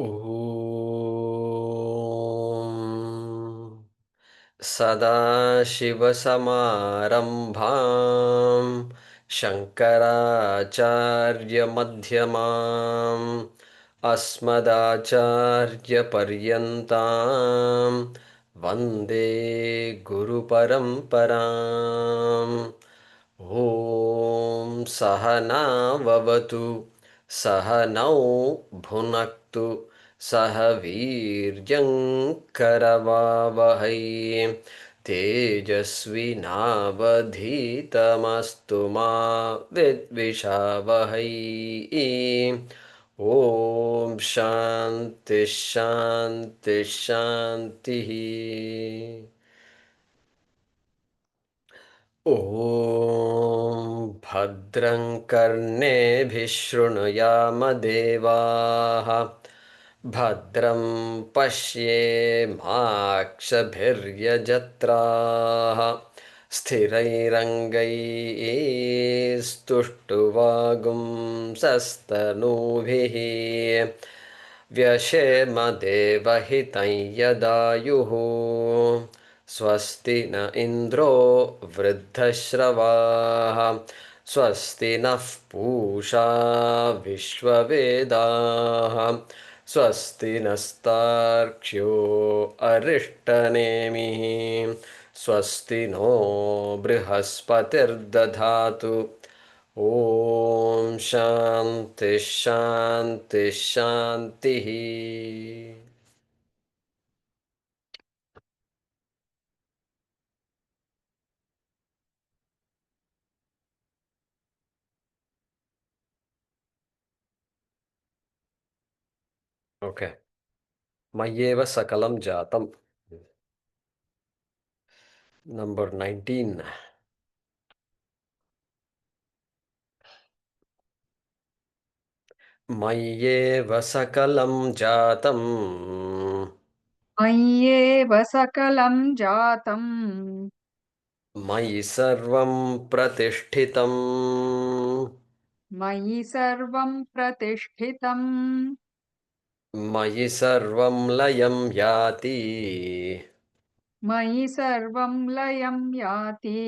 ॐ सदाशिवसमारम्भां शङ्कराचार्यमध्यमाम् अस्मदाचार्यपर्यन्तां वन्दे गुरुपरम्पराम्। ॐ सहना ववतु सहनौ भुनक्तु सह वीर्यं करवावहै तेजस्विनावधीतमस्तु मा विद्विषावहै। ॐ शान्ति शान्ति शान्तिः। ॐ भद्रं कर्णेभिः शृणुयाम देवाः भद्रं पश्येमाक्षभिर्यजत्राः स्थिरैरङ्गैस्तुष्टुवागुंसस्तनूभिः व्यशेमदेवहितं यदायुः स्वस्ति न इन्द्रो वृद्धश्रवाः स्वस्ति नः पूषा विश्ववेदाः स्वस्ति नस्तार्क्ष्यो अरिष्टनेमिः स्वस्ति नो बृहस्पतिर्दधातु। ॐ शान्ति शान्ति शान्तिः। ओके, मय्येव सकलं जातम्। नंबर 19। मय्येव सकलं जातम् मय्येव सकलं जातम् मयि सर्वं प्रतिष्ठितम् मयि सर्वं प्रतिष्ठितम् मयि सर्वं लयं याति मयि सर्वं लयं याति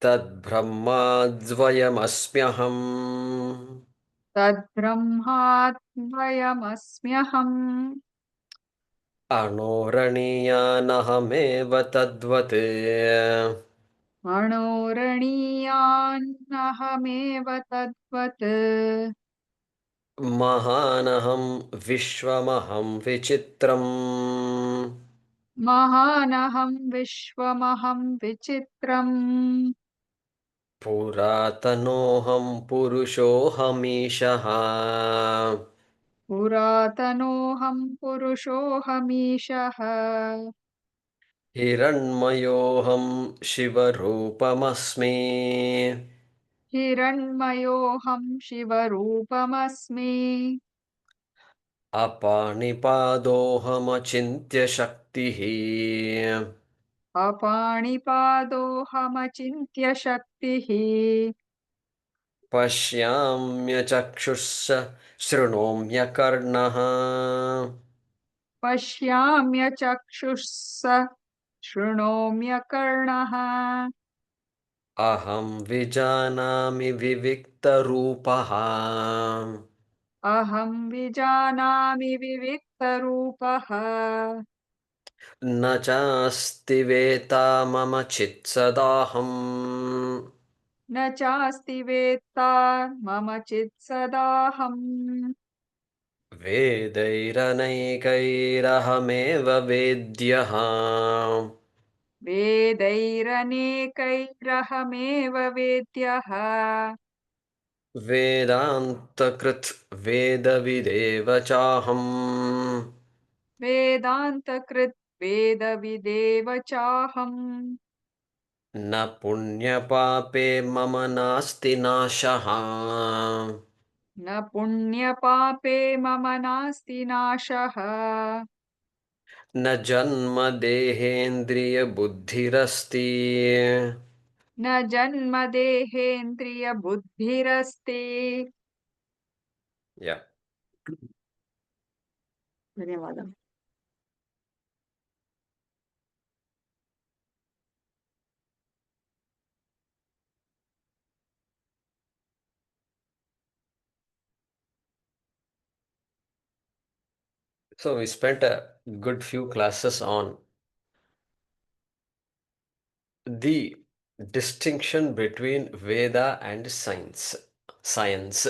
तद्ब्रह्माद्वयमस्म्यहम् तद्ब्रह्माद्वयमस्म्यहम् अणोरणीयानहमेव तद्वत् अणोरणीयान्नहमेव तद्वत् महानहं विश्वमहं विचित्रम् महानहं विश्वमहं विचित्रम् पुरातनोऽहं पुरुषोऽहमीशः पुरातनोऽहं पुरुषोऽहमीशः हिरण्मयोऽहं शिवरूपमस्मि हिरण्मयोऽहं शिवरूपमस्मि अपाणिपादोऽहमचिन्त्यशक्तिः अपाणिपादोऽहमचिन्त्यशक्तिः पश्याम्यचक्षुश्च शृणोम्यकर्णः पश्याम्यचक्षुः शृणोम्यकर्णः अहं विजानामि विविक्तरूपः अहं विजानामि विविक्तरूपः न चास्ति वेत्ता मम चित्सदाहम् न चास्ति वेत्ता मम चित्सदाहम् वेदैरनैकैरहमेव वेद्यः वेदैरनेकैरहमेव वेद्यः वेदान्तकृत् वेदविदेव चाहम् वेदान्तकृत् वेदविदेव चाहम् न पुण्यपापे मम नास्ति नाशः न पुण्यपापे मम नास्ति नाशः न जन्म देहेन्द्रियबुद्धिरस्ति न जन्म देहेन्द्रियबुद्धिरस्ति या ధన్యవాదాలు. So we spent a good few classes on the distinction between Veda and science. Science.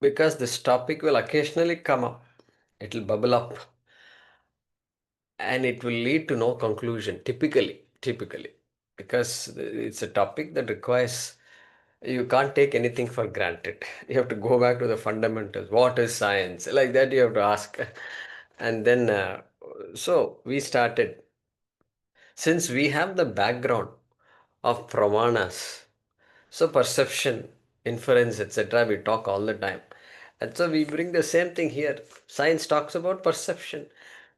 Because this topic will occasionally come up, it will bubble up, and it will lead to no conclusion, typically, because it's a topic that requires, you can't take anything for granted. You have to go back to the fundamentals. What is science? Like that, you have to ask. And then, so we started. Since we have the background of pramanas, so perception, inference, etc., we talk all the time. And so we bring the same thing here. Science talks about perception.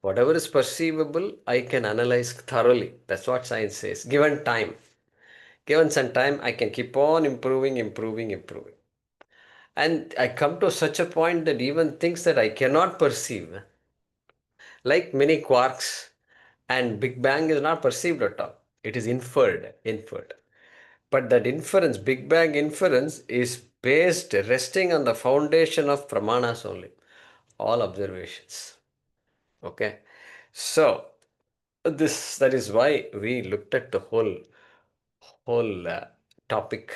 Whatever is perceivable, I can analyze thoroughly. That's what science says. Given time. Given some time, I can keep on improving. And I come to such a point that even things that I cannot perceive, like many quarks and Big Bang, is not perceived at all. It is inferred. But that inference, Big Bang inference, is based, resting on the foundation of pramanas only, all observations. Okay, so that is why we looked at the whole topic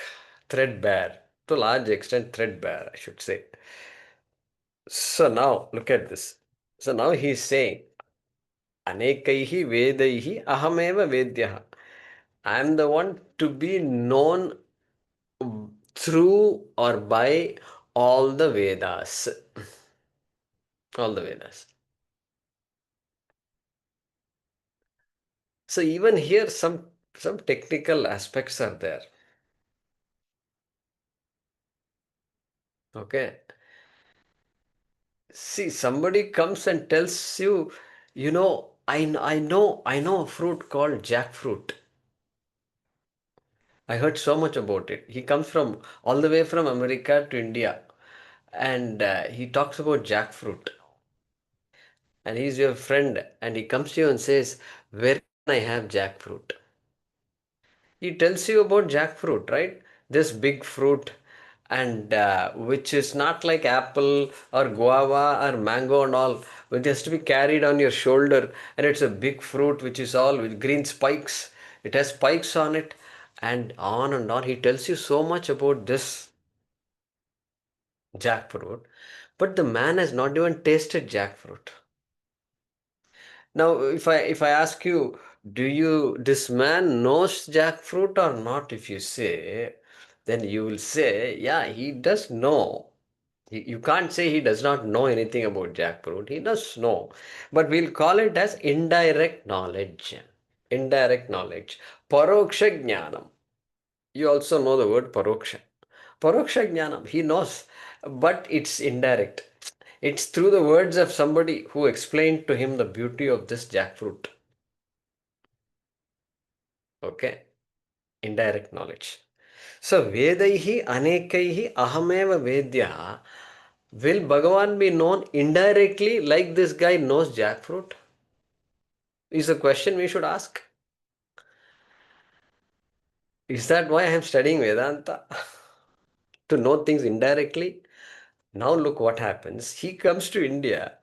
threadbare, to a large extent threadbare, I should say. So now look at this. So now he is saying, Anekaihi Vedaihi Ahameva Vedyah. I am the one to be known through or by all the Vedas. All the Vedas. So even here some technical aspects are there. Okay. See, somebody comes and tells you, I know a fruit called jackfruit. I heard so much about it. He comes from all the way from America to India, and he talks about jackfruit. And he's your friend, and he comes to you and says, "Where can I have jackfruit?" He tells you about jackfruit, right? This big fruit, and which is not like apple or guava or mango and all, which has to be carried on your shoulder, and it's a big fruit which is all with green spikes. It has spikes on it, and on and on. He tells you so much about this jackfruit, but the man has not even tasted jackfruit. Now, if I ask you, this man knows jackfruit or not? If you say, then you will say, yeah, he does know. You can't say he does not know anything about jackfruit. He does know, but we'll call it as indirect knowledge. Indirect knowledge. Paroksha jnanam. You also know the word paroksha. Paroksha jnanam. He knows, but it's indirect. It's through the words of somebody who explained to him the beauty of this jackfruit. Okay, indirect knowledge. So, Vedaihi Anekaihi Ahameva Vedya. Will Bhagavan be known indirectly like this guy knows jackfruit? Is a question we should ask. Is that why I am studying Vedanta? To know things indirectly? Now look what happens. He comes to India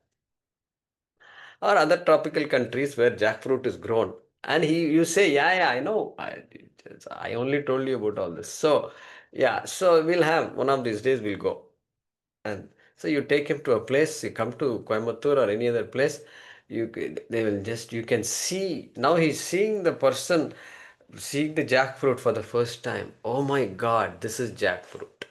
or other tropical countries where jackfruit is grown. And you say, yeah, I know. I only told you about all this. So, yeah, so we'll have one of these days we'll go. And so you take him to a place, you come to Coimbatore or any other place, you can see, now he's seeing the person, seeing the jackfruit for the first time. Oh my God, this is jackfruit.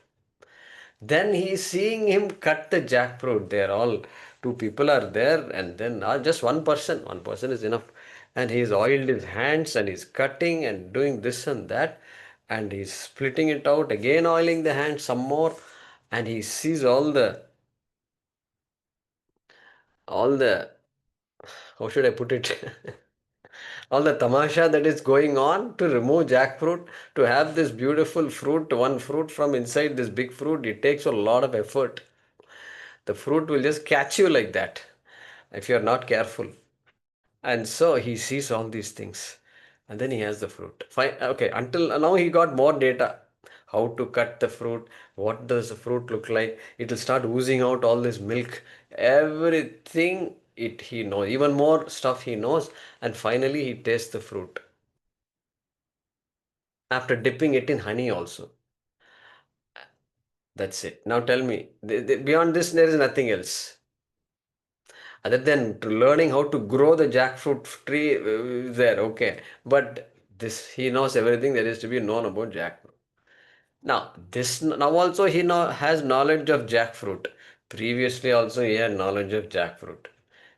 Then he is seeing him cut the jackfruit. They're all, two people are there, and then just one person. One person is enough. And he's oiled his hands and he's cutting and doing this and that. And he's splitting it out, again oiling the hands some more. And he sees all the, how should I put it? All the tamasha that is going on to remove jackfruit, to have this beautiful fruit, one fruit from inside this big fruit, it takes a lot of effort. The fruit will just catch you like that if you are not careful. And so he sees all these things. And then he has the fruit. Fine. Okay, until now he got more data. How to cut the fruit, what does the fruit look like? It will start oozing out all this milk. Everything he knows. Even more stuff he knows. And finally he tastes the fruit. After dipping it in honey also. That's it. Now tell me, beyond this there is nothing else. Other than learning how to grow the jackfruit tree there, okay. But this, he knows everything there is to be known about jackfruit. Now also he has knowledge of jackfruit. Previously also he had knowledge of jackfruit.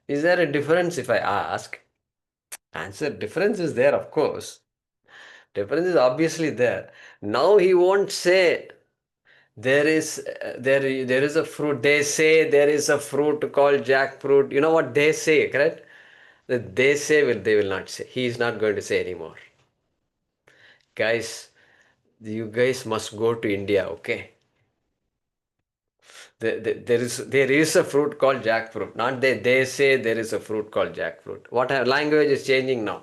Is there a difference if I ask? Answer, difference is there, of course. Difference is obviously there. Now he won't say there is a fruit. They say there is a fruit called jackfruit. You know what they say, correct? That they say they will not say. He is not going to say anymore. Guys, you guys must go to India, okay? There is a fruit called jackfruit. Not they say there is a fruit called jackfruit. What language is changing now?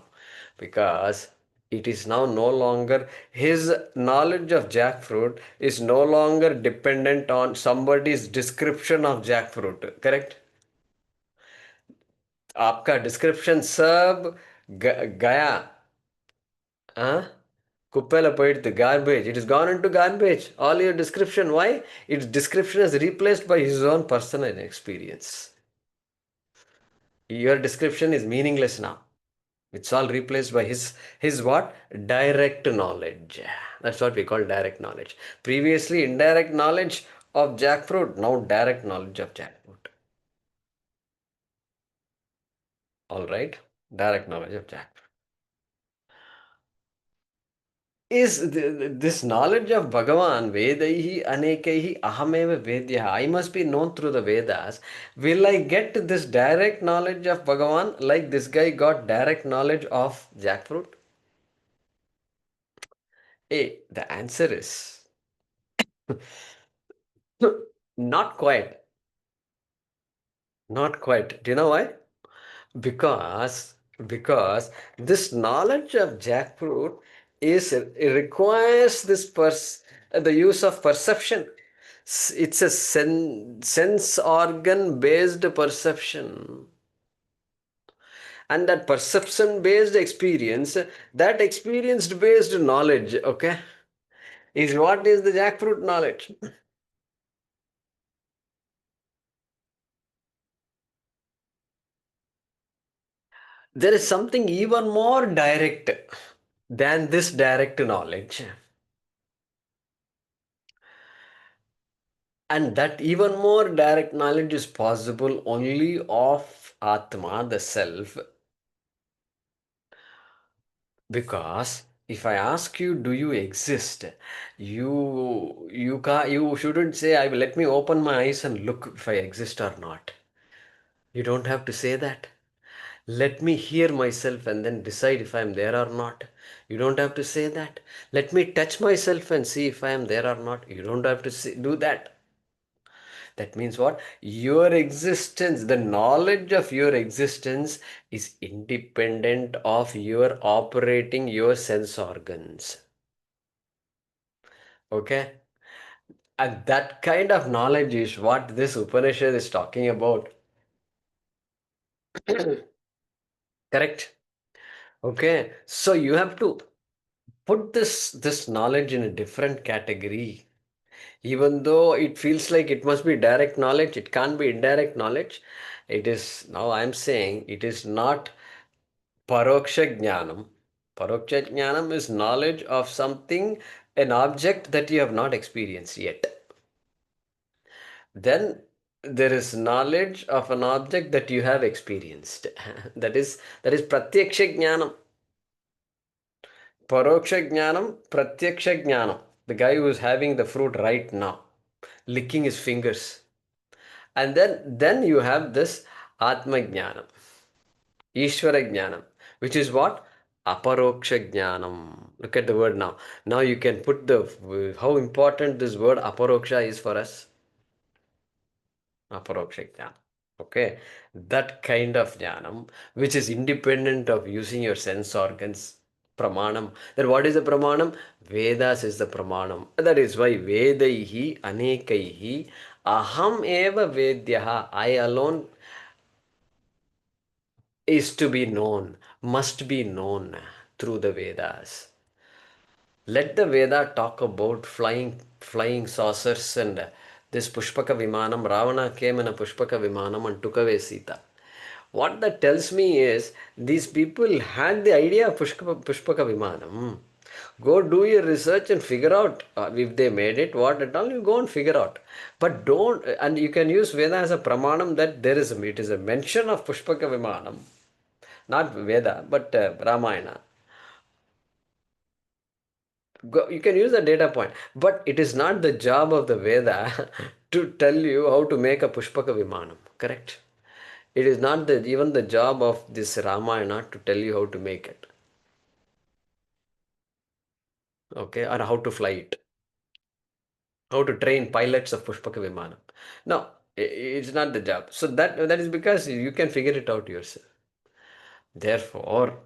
Because it is now no longer, his knowledge of jackfruit is no longer dependent on somebody's description of jackfruit. Correct? आपका description सब गया, हाँ, कुप्पेला पड़े the garbage. It is gone into garbage. All your description. Why? Its description is replaced by his own personal experience. Your description is meaningless now. It's all replaced by his what? Direct knowledge. That's what we call direct knowledge. Previously, indirect knowledge of jackfruit. Now, direct knowledge of jackfruit. All right? Direct knowledge of jackfruit. Is this knowledge of Bhagavan, Vedaihi Anekaihi Ahameva Vedya, I must be known through the Vedas. Will I get this direct knowledge of Bhagavan like this guy got direct knowledge of jackfruit? The answer is not quite. Not quite. Do you know why? Because this knowledge of jackfruit it requires the use of perception. It's a sense organ based perception, and that perception based experience, that experience based knowledge, okay, is what is the jackfruit knowledge. There is something even more direct than this direct knowledge. And that even more direct knowledge is possible only of Atma, the self. Because if I ask you, do you exist? You shouldn't say, I will let me open my eyes and look if I exist or not. You don't have to say that. Let me hear myself and then decide if I am there or not. You don't have to say that. Let me touch myself and see if I am there or not. You don't have to do that. That means what? Your existence, the knowledge of your existence is independent of your operating your sense organs. Okay? And that kind of knowledge is what this Upanishad is talking about. Correct? Okay. So you have to put this knowledge in a different category. Even though it feels like it must be direct knowledge, it can't be indirect knowledge. It is, now I'm saying, it is not paroksha jnanam. Paroksha jnanam is knowledge of something, an object that you have not experienced yet. Then there is knowledge of an object that you have experienced. that is pratyaksha jnanam. Paroksha jnanam, pratyaksha jnanam. The guy who is having the fruit right now, licking his fingers. And then you have this Atma Jnanam, Ishvara Jnanam, which is what? Aparoksha jnanam. Look at the word now. Now you can put the how important this word aparoksha is for us. Aparoksha jnana. Okay, that kind of jnanam which is independent of using your sense organs. Pramanam. Then what is the pramanam? Vedas is the pramanam. That is why Vedaihi Anekaihi Aham eva Vedyaha. I alone is to be known, must be known through the Vedas. Let the Veda talk about flying saucers and this Pushpaka Vimanam. Ravana came in a Pushpaka Vimanam and took away Sita. What that tells me is these people had the idea of Pushpaka Vimanam. Go do your research and figure out if they made it, what at all, you go and figure out. But don't, and you can use Veda as a pramanam that it is a mention of Pushpaka Vimanam. Not Veda, but Ramayana. You can use the data point, but it is not the job of the Veda to tell you how to make a Pushpaka Vimanam. Correct? It is not even the job of this Ramayana to tell you how to make it. Okay? Or how to fly it. How to train pilots of Pushpaka Vimanam. No, it's not the job. So that is because you can figure it out yourself. Therefore,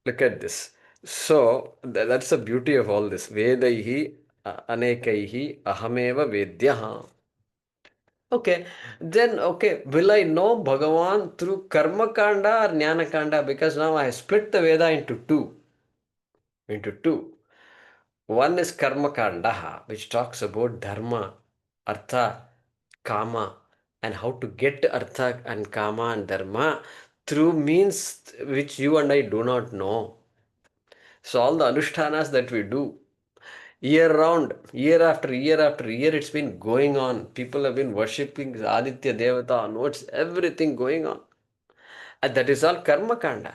look at this. So that's the beauty of all this. Vedaihi anekaihi ahameva vedyaha. Okay, then okay, will I know Bhagavan through karma kanda or jnana kanda? Because now I split the Veda into two. One is karma kanda, which talks about dharma, artha, kama, and how to get artha and kama and dharma through means which you and I do not know. So all the anushtanas that we do, year round, year after year after year, it's been going on. People have been worshipping Aditya Devata onwards, everything going on. And that is all karma kanda.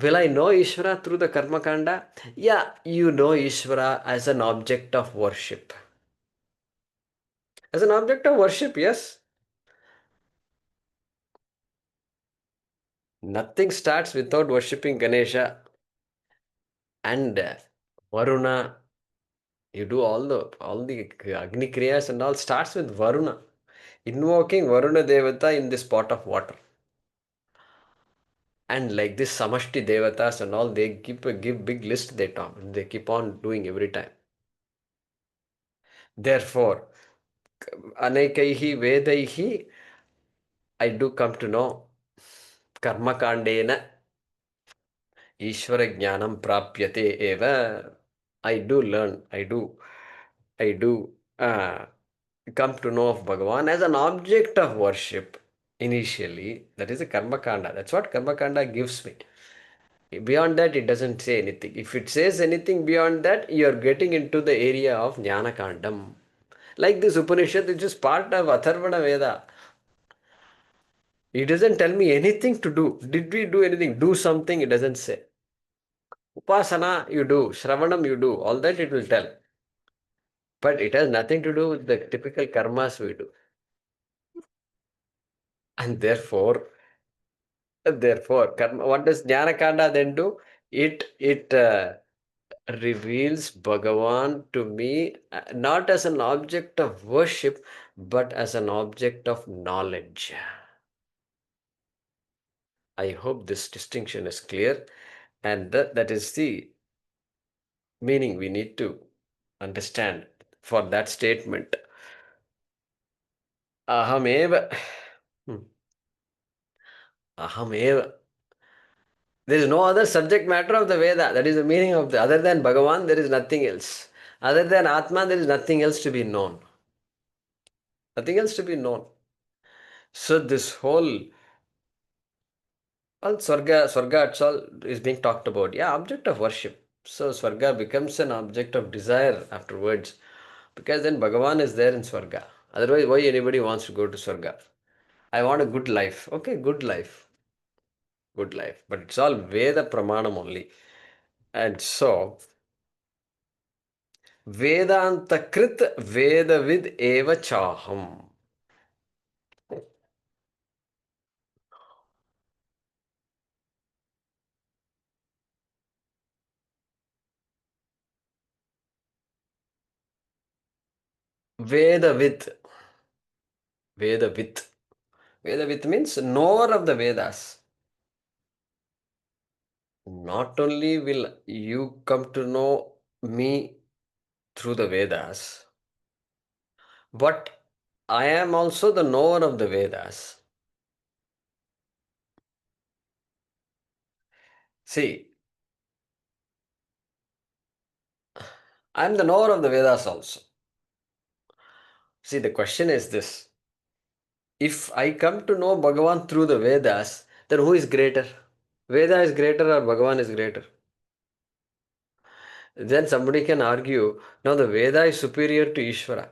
Will I know Ishvara through the karma kanda? Yeah, you know Ishvara as an object of worship. As an object of worship, yes. Nothing starts without worshipping Ganesha and Varuna. You do all the Agni Kriyas and all starts with Varuna. Invoking Varuna Devata in this pot of water. And like this Samashti Devatas and all, they give big list they talk. They keep on doing every time. Therefore, Anekaihi Vedaihi, I do come to know Karma Kandena Ishvara Jnanam Prapyate Eva. I do learn, I do come to know of Bhagavan as an object of worship initially. That is a Karma Kanda. That's what Karma Kanda gives me. Beyond that, it doesn't say anything. If it says anything beyond that, you are getting into the area of Jnana Kandam. Like this Upanishad, which is part of Atharvana Veda. It doesn't tell me anything to do. Did we do anything? Do something, it doesn't say. Upasana, you do. Shravanam, you do. All that it will tell. But it has nothing to do with the typical karmas we do. And therefore, karma, what does Jnana Kanda then do? It reveals Bhagavan to me not as an object of worship, but as an object of knowledge. I hope this distinction is clear, and that is the meaning we need to understand for that statement. Ahameva. Ahameva. There is no other subject matter of the Veda. That is the meaning of the. Other than Bhagavan, there is nothing else. Other than Atma, there is nothing else to be known. Nothing else to be known. So this whole Swarga itself is being talked about. Yeah, object of worship. So Swarga becomes an object of desire afterwards. Because then Bhagavan is there in Swarga. Otherwise, why anybody wants to go to Swarga? I want a good life. Okay, good life. Good life. But it's all Veda Pramanam only. And so, Vedanta Krit Vedavid Eva Chaham. Vedavit. Vedavit. Vedavit means knower of the Vedas. Not only will you come to know me through the Vedas, but I am also the knower of the Vedas. See, I am the knower of the Vedas also. See, the question is this. If I come to know Bhagavan through the Vedas, then who is greater? Veda is greater or Bhagavan is greater? Then somebody can argue, no, the Veda is superior to Ishvara.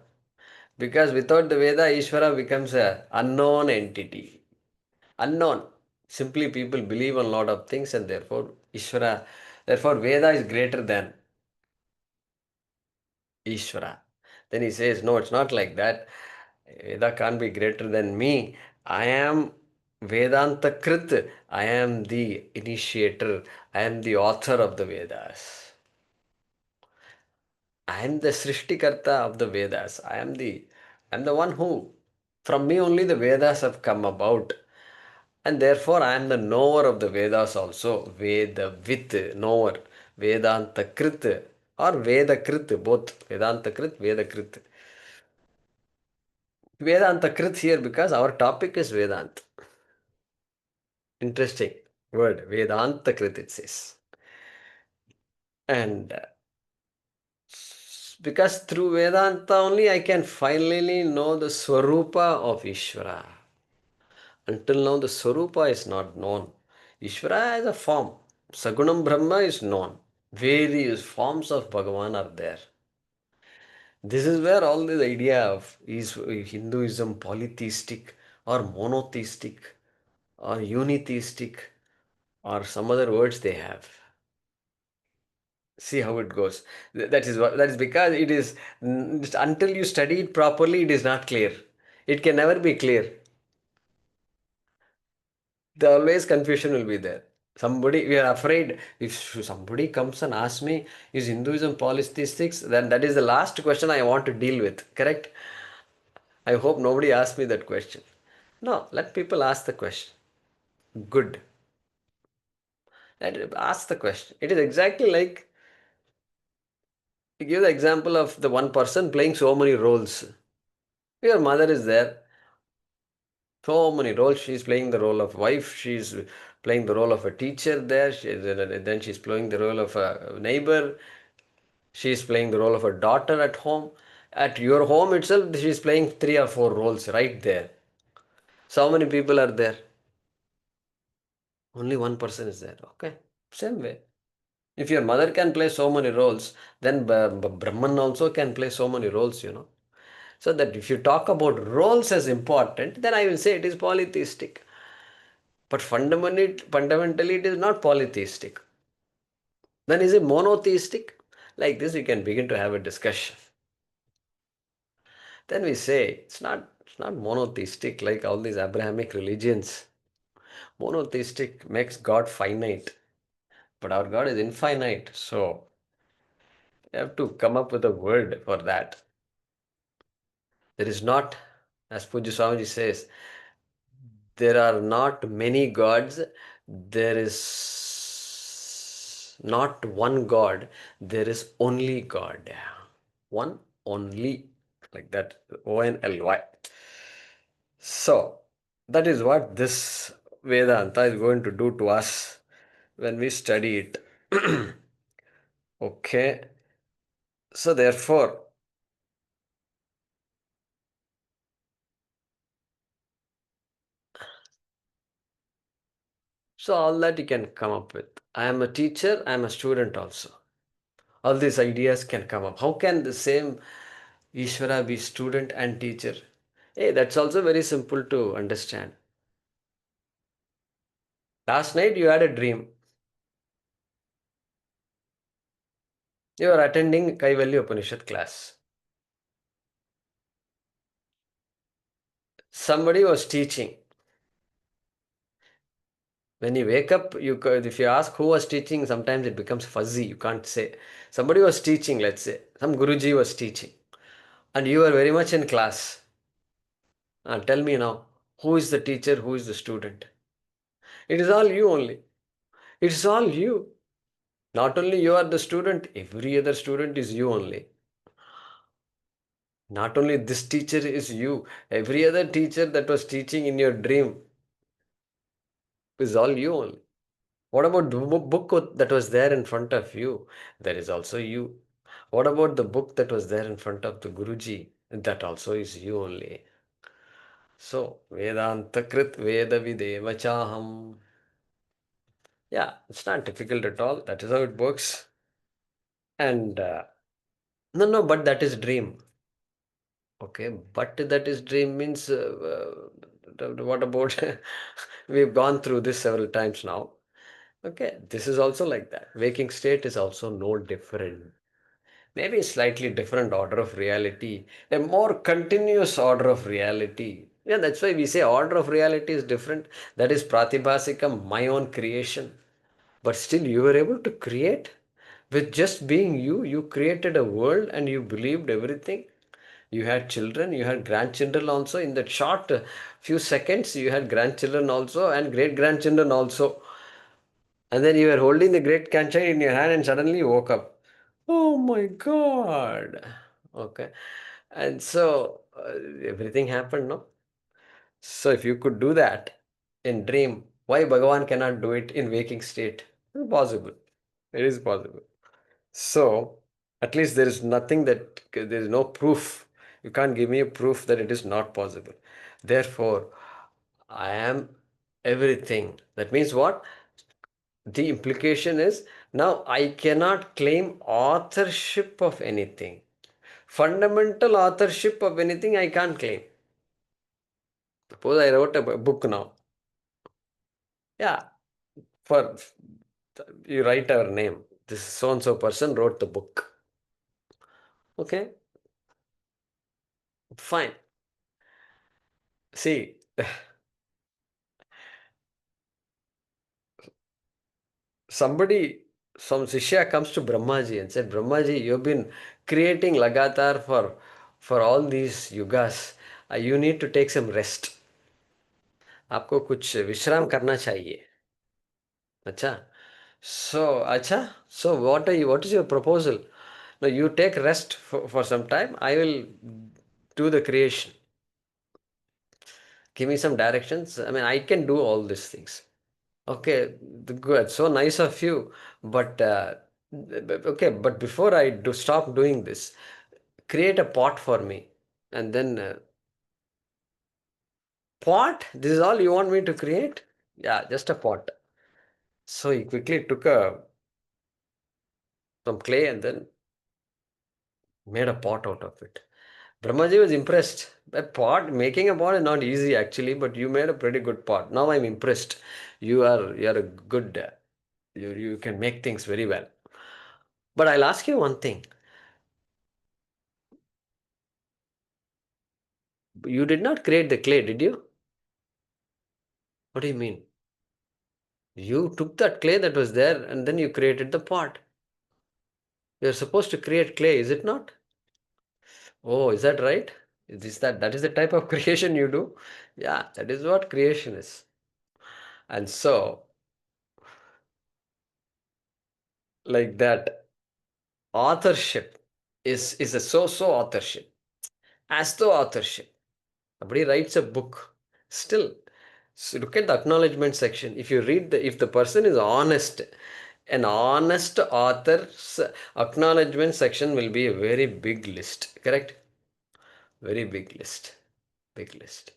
Because without the Veda, Ishvara becomes an unknown entity. Unknown. Simply people believe on a lot of things and therefore Ishvara, therefore Veda is greater than Ishvara. Then he says, no, it's not like that. Veda can't be greater than me. I am Vedanta Krit. I am the initiator. I am the author of the Vedas. I am the Srishtikarta of the Vedas. I am the one who, from me only the Vedas have come about. And therefore I am the knower of the Vedas also. Vedavit, knower. Vedanta Krit or Veda Krit, both. Vedanta Krit, Veda Krit. Vedanta Krit here because our topic is Vedanta. Interesting word. Vedanta Krit it says. And because through Vedanta only I can finally know the Swarupa of Ishvara. Until now the Swarupa is not known. Ishvara is a form. Sagunam Brahma is known. Various forms of Bhagavan are there. This is where all this idea of is Hinduism polytheistic or monotheistic or unitheistic or some other words they have. See how it goes. That is because it is until you study it properly, it is not clear. It can never be clear. There always confusion will be there. We are afraid if somebody comes and asks me, is Hinduism polytheistic? Then that is the last question I want to deal with. Correct? I hope nobody asks me that question. No, let people ask the question. Good. Ask the question. It is exactly like, you give the example of the one person playing so many roles. Your mother is there. So many roles. She is playing the role of wife. She is playing the role of a teacher there. Then she is playing the role of a neighbor. She is playing the role of a daughter at home. At your home itself, she is playing 3 or 4 roles right there. So many people are there. Only one person is there. Okay. Same way. If your mother can play so many roles, then Brahman also can play so many roles. So that if you talk about roles as important, then I will say it is polytheistic. But fundamentally it is not polytheistic. Then is it monotheistic? Like this, you can begin to have a discussion. Then we say it's not monotheistic like all these Abrahamic religions. Monotheistic makes God finite, but our God is infinite. So you have to come up with a word for that. There is not, as Pujya Swamiji says, there are not many gods. There is not one God. There is only God. One only. Like that. ONLY. So, that is what this Vedanta is going to do to us when we study it. Okay. So, therefore, all that you can come up with. I am a teacher, I am a student also. All these ideas can come up. How can the same Ishvara be student and teacher? Hey, that's also very simple to understand. Last night you had a dream. You are attending Kaivalya Upanishad class. Somebody was teaching. When you wake up, if you ask who was teaching, sometimes it becomes fuzzy. You can't say. Somebody was teaching, let's say. Some Guruji was teaching. and you are very much in class. Tell me now, who is the teacher, who is the student? It is all you only. It's all you. Not only you are the student, every other student is you only. Not only this teacher is you, every other teacher that was teaching in your dream is all you only. What about the book that was there in front of you? That is also you. What about the book that was there in front of the Guruji? That also is you only. So, Vedanta Krit Veda Videvachaham. Yeah, it's not difficult at all. That is how it works. And no, but that is dream. Okay, but that is dream means what about? We've gone through this several times now. Okay, this is also like that. Waking state is also no different. Maybe a slightly different order of reality, a more continuous order of reality. Yeah, that's why we say order of reality is different. That is pratibhasikam, my own creation. But still, you were able to create with just being you. You created a world and you believed everything. You had children, you had grandchildren also. In that short few seconds, you had grandchildren also and great grandchildren also. And then you were holding the great grandchild in your hand and suddenly you woke up. Oh my God. Okay. And so everything happened, no? So if you could do that in dream, why Bhagavan cannot do it in waking state? It's possible. It is possible. So at least there is nothing that there is no proof. You can't give me a proof that it is not possible. Therefore, I am everything. That means what? The implication is now I cannot claim authorship of anything. Fundamental authorship of anything I can't claim. Suppose I wrote a book now. Yeah, for you write our name. This so and so person wrote the book. Okay, fine. See, somebody, some Shishya comes to Brahmaji and said, Brahmaji, you've been creating Lagatar for all these yugas. You need to take some rest. आपको कुछ विश्राम करना चाहिए. अच्छा. So, acha. So, what is your proposal? Now, you take rest for some time. I will do the creation. Give me some directions. I mean, I can do all these things. Okay, good. So nice of you. But okay, but before I do stop doing this, create a pot for me, and then pot. This is all you want me to create? Yeah, just a pot. So he quickly took some clay and then made a pot out of it. Brahmaji was impressed. A pot, making a pot is not easy actually, but you made a pretty good pot. Now I'm impressed. You are a good. You can make things very well. But I'll ask you one thing. You did not create the clay, did you? What do you mean? You took that clay that was there and then you created the pot. You're supposed to create clay, is it not? Oh, is that right? That is the type of creation you do? Yeah, that is what creation is. And so, like that, authorship is a so-so authorship, as though authorship. Somebody writes a book. Still, so look at the acknowledgement section. If you read if the person is honest, an honest author's acknowledgement section will be a very big list. Correct? Very big list. Big list.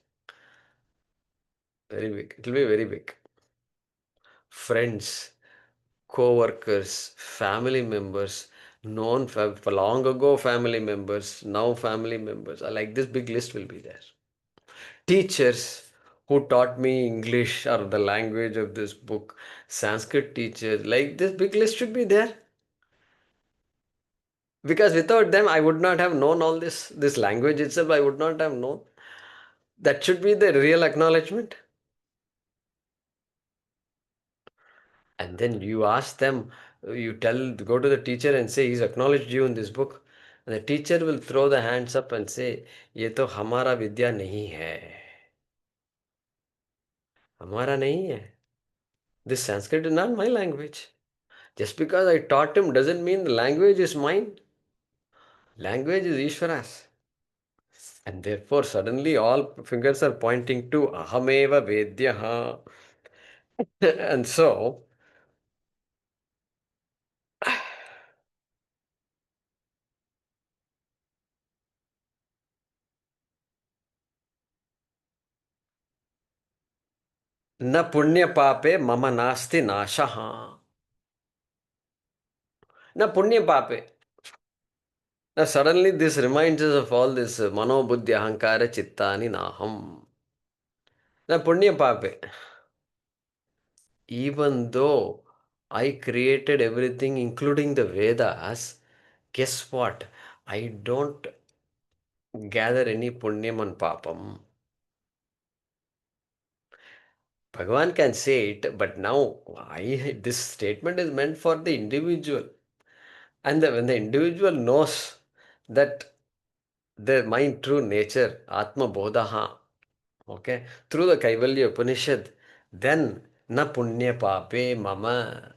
Very big. It will be very big. Friends, co-workers, family members, known for long ago family members, now family members. Like this big list will be there. Teachers who taught me English or the language of this book, Sanskrit teachers, like this big list should be there. Because without them, I would not have known all this language itself, I would not have known. That should be the real acknowledgement. And then you ask them, go to the teacher and say, he's acknowledged you in this book. The teacher will throw the hands up and say, ये तो हमारा विद्या नहीं है, हमारा नहीं है. This Sanskrit is not my language. Just because I taught him doesn't mean the language is mine. Language is Ishvara's. And therefore, suddenly all fingers are pointing to Ahameva Vedyaha. And so, na puṇyapāpe mama nāsti nāśaha. Na puṇyapāpe. Now, suddenly this reminds us of all this mano buddhi ahankara chittani naham. Na puṇyapāpe. Even though I created everything, including the Vedas, guess what? I don't gather any punyam and papam. Bhagavan can say it, but now this statement is meant for the individual. And when the individual knows that my true nature, Atma Bodhaha, okay, through the Kaivalya Upanishad, then na puṇyapāpe mama.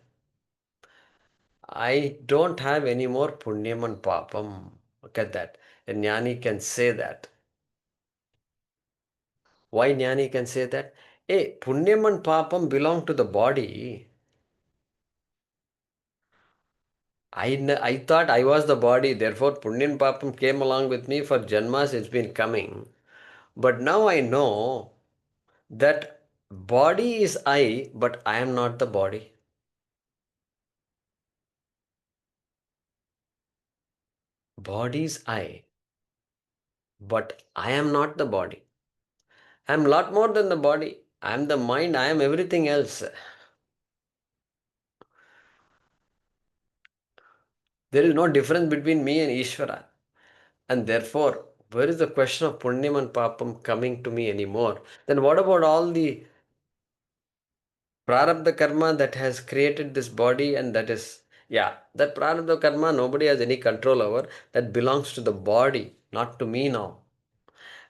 I don't have any more punyam and papam. Look at that. A jnani can say that. Why jnani can say that? Hey, punyam and papam belong to the body. I thought I was the body, therefore punyam papam came along with me for janmas, it's been coming. But now I know that body is I, but I am not the body. Body is I, but I am not the body. I am a lot more than the body. I am the mind, I am everything else. There is no difference between me and Ishvara. And therefore, where is the question of punyam and papam coming to me anymore? Then what about all the prarabdha karma that has created this body, and that is, that prarabdha karma nobody has any control over. That belongs to the body, not to me now.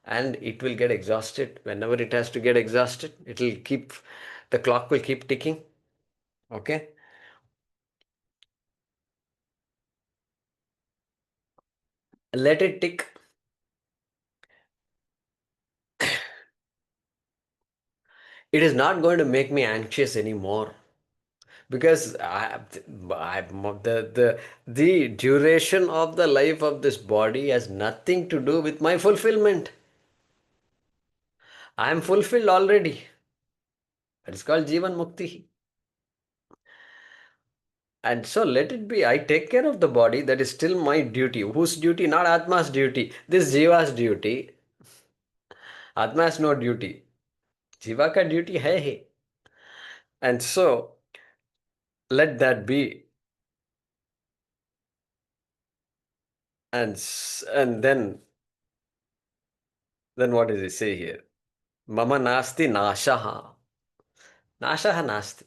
And it will get exhausted. Whenever it has to get exhausted, the clock will keep ticking. Okay? Let it tick. It is not going to make me anxious anymore. Because the duration of the life of this body has nothing to do with my fulfillment. I am fulfilled already. That is called Jivan Mukti. And so let it be. I take care of the body. That is still my duty. Whose duty? Not Atma's duty. This Jiva's duty. Atma has no duty. Jiva ka duty hai hai. And so let that be. And then what does he say here? Mama nāsti nāśaha. Nāśaha nāsti.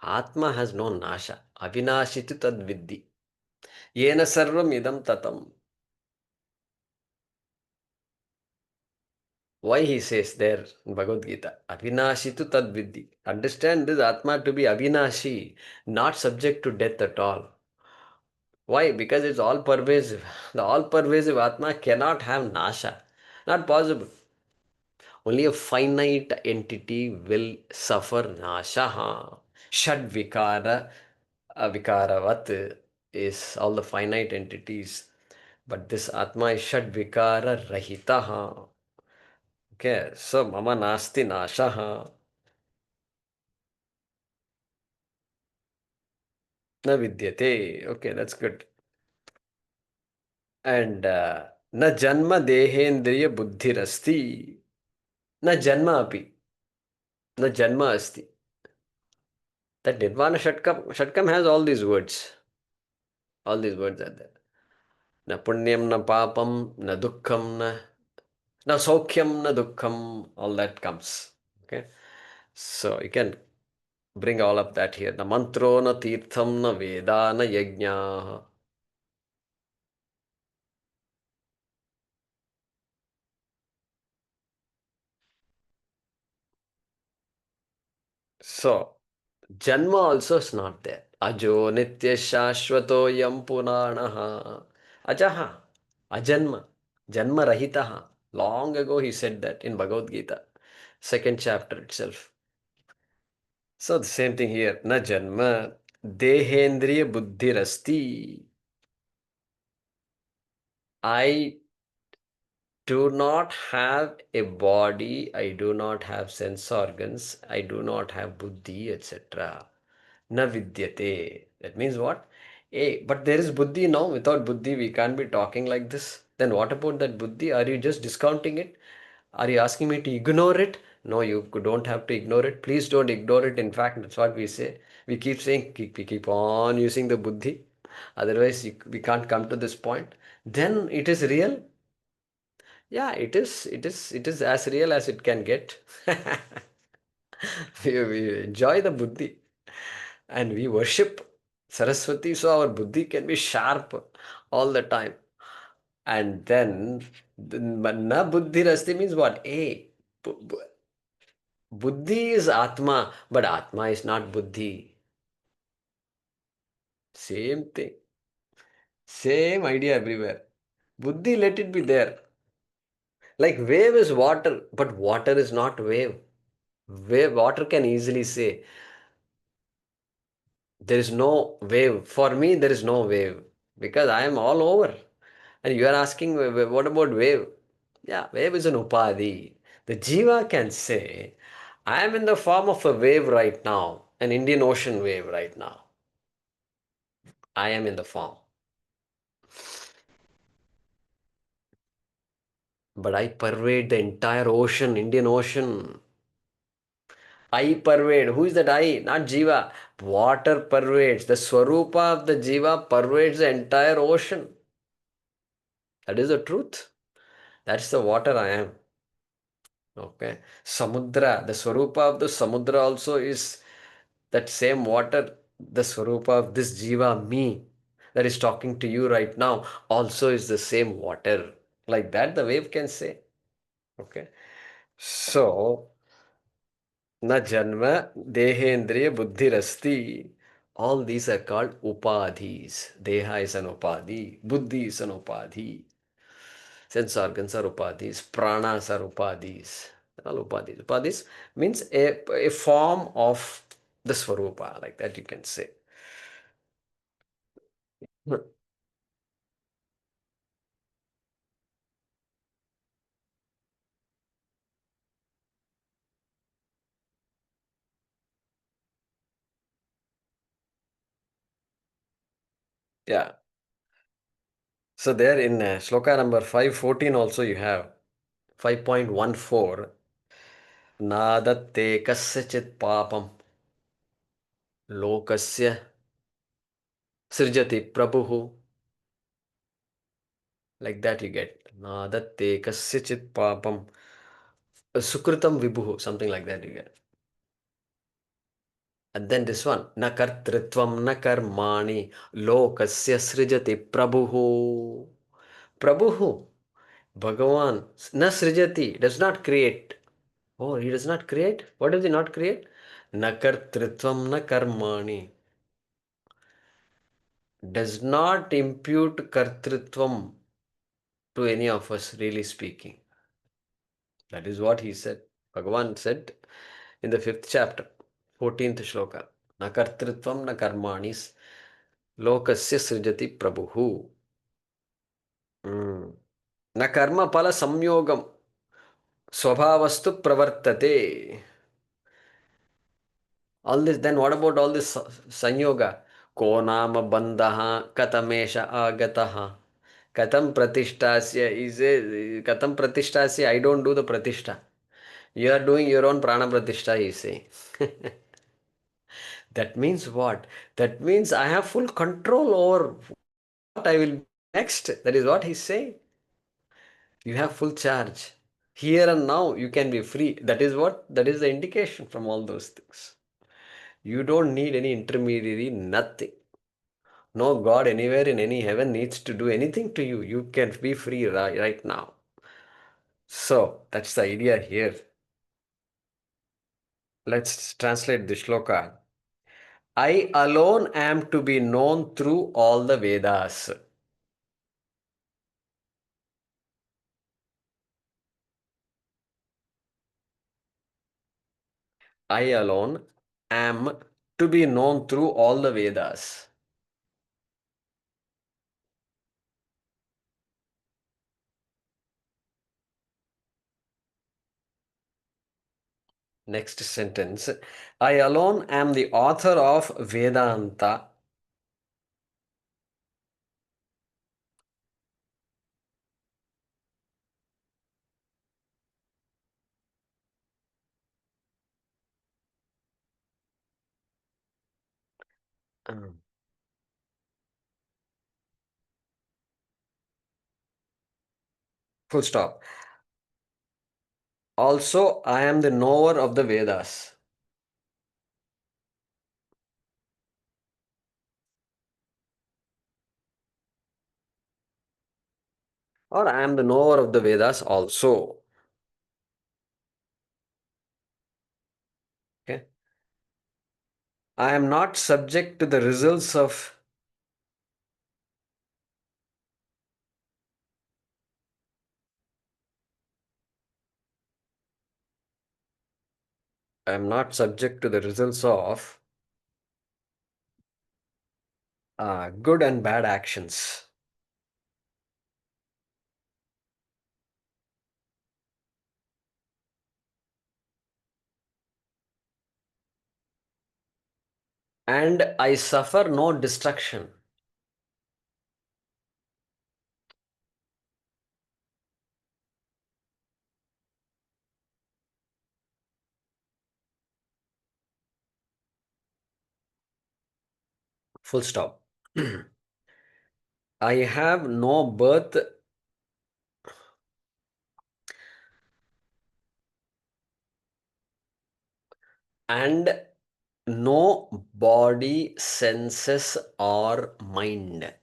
Atma has no nāśa. Avinashitu tad vidhi. Yena sarvam idam tatam. Why he says there in Bhagavad Gita, Avinashitu tad vidhi. Understand this Atma to be Avinashi, not subject to death at all. Why? Because it's all pervasive. The all pervasive Atma cannot have Nasha. Not possible. Only a finite entity will suffer Nashaha. Shad Vikara, Vikaravat is all the finite entities. But this Atma is Shad Vikara Rahitaha. Okay, so Mama Nasti Nashaha. Na vidyate. Okay, that's good. And na janma dehendriyabuddhirasti. Na janma api. Na janma asti. That Nirvana Shatkam has all these words. All these words are there. Na punyam, na papam, na dukkham, na saukhyam, na dukkham. All that comes. Okay. So you can bring all of that here. Na mantro, na tirtham, na veda, na yajna. So, janma also is not there. Ajo nitya shashvato yam punanaha. Ajaha. Ajanma. Janma rahitaha. Long ago he said that in Bhagavad Gita, second chapter itself. So the same thing here. Na janma dehendriyabuddhirasti. I do not have a body, I do not have sense organs, I do not have buddhi, etc. Na vidyate. That means what? But there is buddhi now. Without buddhi, we can't be talking like this. Then what about that buddhi? Are you just discounting it? Are you asking me to ignore it? No, you don't have to ignore it. Please don't ignore it. In fact, that's what we say. We keep saying, we keep on using the buddhi. Otherwise, we can't come to this point. Then it is real. Yeah, it is. It is as real as it can get. We enjoy the buddhi and we worship Saraswati, so our buddhi can be sharp all the time. And then na buddhirasti means what? Buddhi is Atma, but Atma is not Buddhi. Same thing. Same idea everywhere. Buddhi, let it be there. Like wave is water, but water is not wave. Water can easily say, there is no wave. For me, there is no wave because I am all over. And you are asking, what about wave? Yeah, wave is an upadhi. The jiva can say, I am in the form of a wave right now, an Indian Ocean wave right now. I am in the form. But I pervade the entire ocean, Indian Ocean. I pervade. Who is that I? Not jiva. Water pervades. The swarupa of the jiva pervades the entire ocean. That is the truth. That's the water I am. Okay. Samudra, the swarupa of the samudra also is that same water. The swarupa of this jiva, me, that is talking to you right now, also is the same water. Like that, the wave can say. Okay. So, na janma, dehendriya buddhirasti. All these are called upadhis. Deha is an upadhi. Buddhi is an upadhi. Sense organs are upadhis, pranas are upadhis. All upadhis. Upadhis means a form of the swarupa, like that you can say. Yeah. So there in shloka number 514 also you have 5.14 nadatte kasyachit papam lokasya srijati prabhu. Like that you get nadatte kasyachit papam sukritam vibhu, something like that you get. And then this one, na kartritvam na karmani lokasya srijati prabhu. Prabhu, Bhagavan, na srijati, does not create. Oh, he does not create? What does he not create? Na kartritvam na karmani. Does not impute kartritvam to any of us, really speaking. That is what he said. Bhagavan said in the 5th chapter, 14th shloka. Na kartritvam na karmani lokasya srijati prabhu. Na karma pala samyogam swabhavastu pravartate. All this, then what about all this sanyoga? Ko nama bandhaha katamesha agataha. Katam pratistasya is a katam pratistasya. I don't do the pratishtha. You are doing your own prana pratishtha, he is saying. That means what? That means I have full control over what I will be next. That is what he's saying. You have full charge. Here and now you can be free. That is what? That is the indication from all those things. You don't need any intermediary, nothing. No God anywhere in any heaven needs to do anything to you. You can be free right now. So that's the idea here. Let's translate the shloka. I alone am to be known through all the Vedas. I alone am to be known through all the Vedas. Next sentence. I alone am the author of Vedanta. Full stop. Also, I am the knower of the Vedas. Or I am the knower of the Vedas also. Okay. I am not subject to the results of I am not subject to the results of good and bad actions. And I suffer no destruction. Full stop. I have no birth and no body, senses, or mind.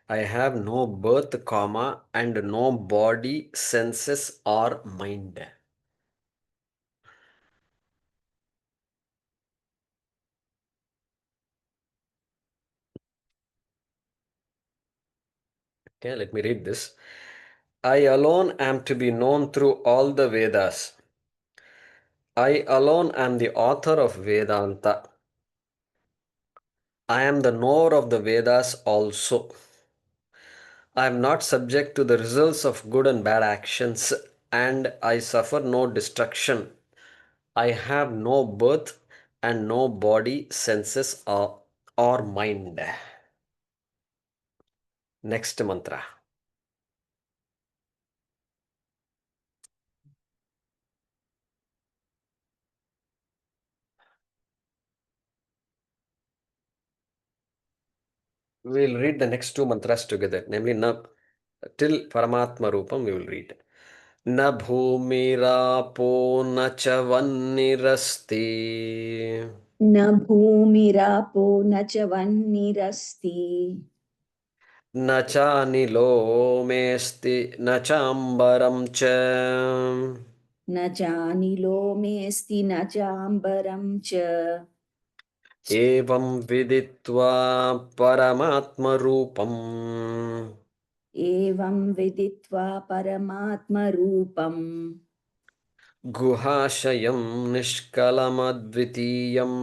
I have no birth, comma, and no body, senses, or mind. Okay, let me read this. I alone am to be known through all the Vedas. I alone am the author of Vedanta. I am the knower of the Vedas also. I am not subject to the results of good and bad actions, and I suffer no destruction. I have no birth and no body, senses, or mind. Next mantra. We'll read the next two mantras together, namely till paramātmarūpaṃ we will read. Na bhūmirāpo na ca vahnirasti. न भूमिरापो न च वह्निरस्ति Na cānilo mēsti na cāmbaraṃ ca. न cānilo मेऽस्ति न चाम्बरं च evaṃ viditvā paramātmarūpaṃ. एवं विदित्वा परमात्मरूपम् गुहाशयं निष्कलमद्वितीयम्.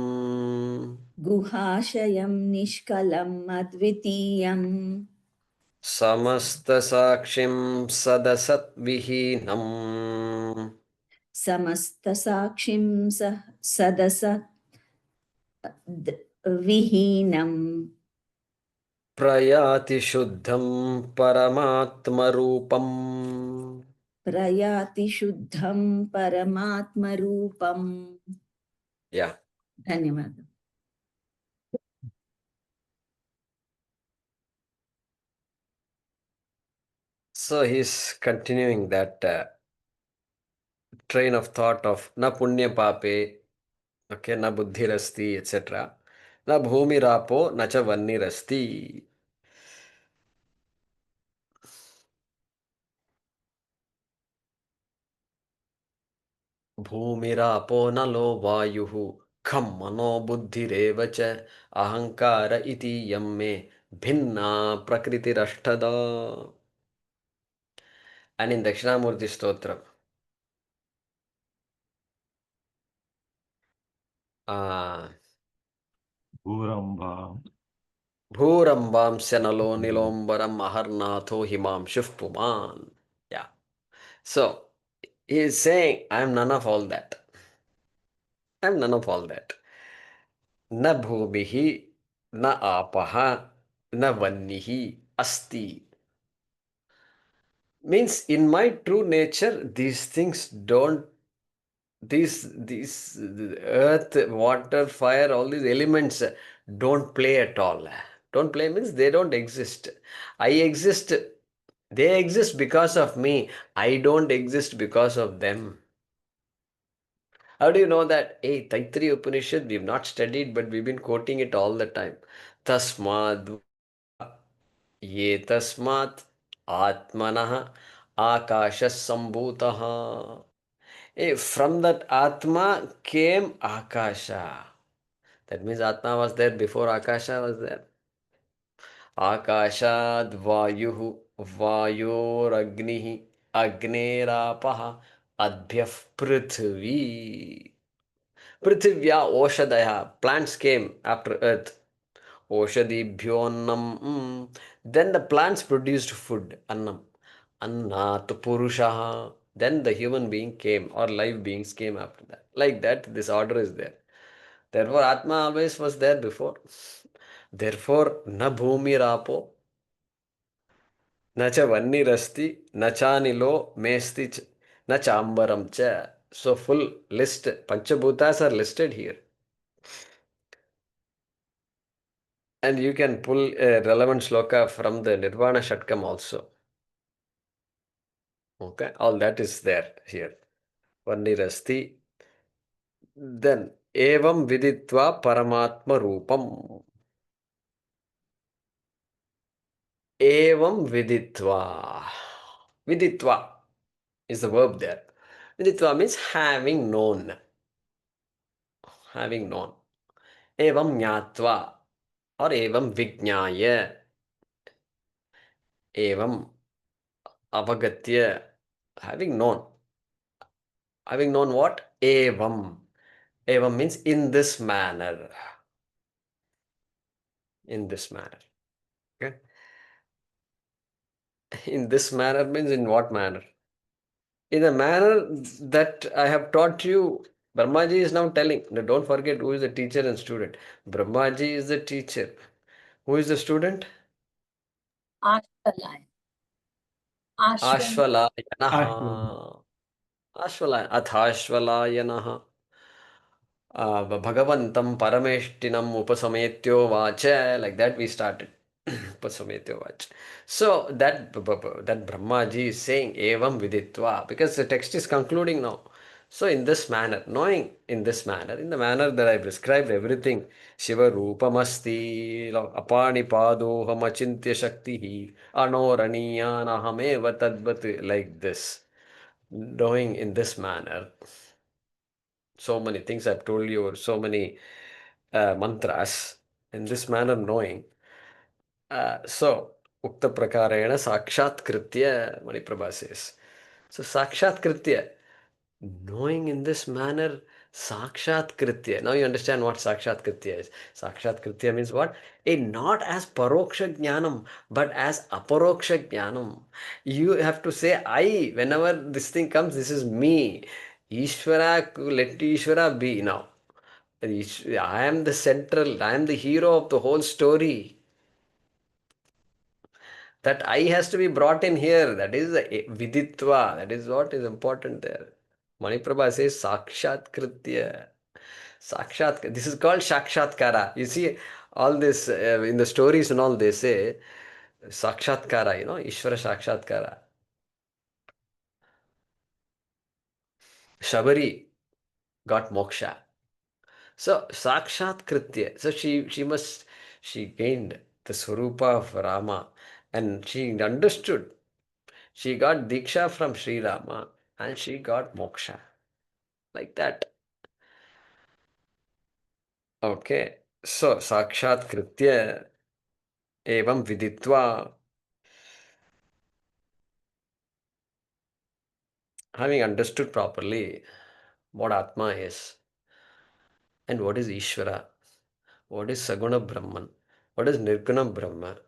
गुहाशयं निष्कलम् अद्वितीयम् samastasākṣiṃ sadasadvihīnaṃ. समस्तसाक्षिं सदसद्विहीनम् prayāti śuddhaṃ paramātmarūpaṃ. प्रयाति शुद्धं परमात्मरूपम् Yeah. धन्यवाद So he's continuing that train of thought of na puṇyapāpe, okay, na buddhirasti, etc. Na bhūmirāpo, na ca vahnirasti. bhūmirāpo nalo vāyuhu kham mano buddhireva cha ahankara iti yamme bhinna prakritirashtada. And in Dakshinamurti Stotram, Bhurambam Senalo Nilombaram Maharnatho Himam Shufpuman. Yeah. So he is saying, I am none of all that. I am none of all that. Na bhumihi, na apaha, na vannihi asti. Means in my true nature, these things don't, these earth, water, fire, all these elements don't play at all. Don't play means they don't exist. I exist. They exist because of me. I don't exist because of them. How do you know that? Hey, Taittiriya Upanishad, we've not studied, but we've been quoting it all the time. Tasmad ye tasmat atmanah akashas sambhutaha. Hey, from that Atma came Akasha. That means Atma was there before Akasha was there. Akashad Vayuhu Vayoragnihi Agnerapah Adbhyaf Prithvi. Prithivya Oshadaya. Plants came after earth. Oshadibhyonnam. Then the plants produced food. Annam. Annat Purushaha. Then the human being came or live beings came after that. Like that, this order is there. Therefore, Atma always was there before. Therefore, na bhūmirāpo, na cha vahnirasti, na cānilo, mesti, na cāmbaraṃ cha. So full list, Panchabhutas are listed here. And you can pull a relevant sloka from the Nirvana Shatkam also. Okay, all that is there here. Vahnirasti. Then, evaṃ viditvā paramātmarūpaṃ. Evaṃ viditvā. Viditvā is the verb there. Viditvā means having known. Having known. Evaṃ ñātvā or evaṃ vijñāya. Evaṃ avagatya. Having known. Having known what? Evaṃ. Evaṃ means in this manner. In this manner. Okay? In this manner means in what manner? In a manner that I have taught you. Brahmaji is now telling. Now don't forget who is the teacher and student. Brahmaji is the teacher. Who is the student? Ashwalaya. Ashwalayanaha. Ashwalaya. Athashwalayanaha. Bhagavantam parameshtinam upasametyo vacha. Like that we started. Upasametyo vacha. So that Brahmaji is saying evaṃ viditvā because the text is concluding now. So in this manner, knowing in this manner, in the manner that I prescribed everything, Shiva Rupamasti, Apani Padoham Achintya Shaktihi, Anoraniyanaham Tadvat, like this. Knowing in this manner, so many things I've told you, or so many mantras, in this manner knowing. So, Ukta Prakarayana Sakshat Kritya, Maniprabha says. So, Sakshat Kritya, knowing in this manner, Sakshat Kritya. Now you understand what Sakshat Kritya is. Sakshat Kritya means what? Not as Paroksha Jnanam, but as Aparoksha Jnanam. You have to say, I, whenever this thing comes, this is me. Ishvara, let Ishvara be now. I am the central, I am the hero of the whole story. That I has to be brought in here. That is the viditvā. That is what is important there. Maniprabha says sakshat kritya. Sakshat. This is called sakshatkara. You see all this in the stories and all they say sakshatkara, Ishvara sakshatkara. Shabari got moksha. So sakshat kritya. So she gained the swarupa of Rama and she understood. She got diksha from Sri Rama and she got moksha. like that. Okay. So, sakshat kritya evaṃ viditvā. Having understood properly what Atma is and what is Ishvara, what is Saguna Brahman, what is Nirguna Brahma,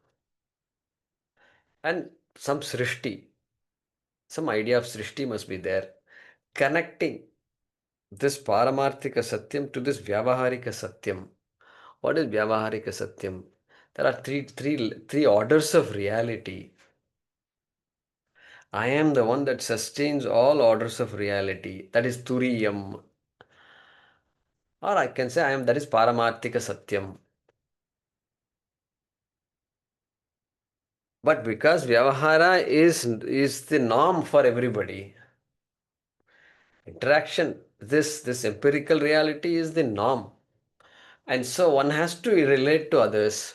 and some Srishti, some idea of Srishti must be there, connecting this Paramarthika Satyam to this Vyavaharika Satyam. What is Vyavaharika Satyam? There are three orders of reality. I am the one that sustains all orders of reality. That is Turiyam. Or I can say I am, that is Paramarthika Satyam. But because Vyavahara is the norm for everybody, interaction, this empirical reality is the norm. And so one has to relate to others.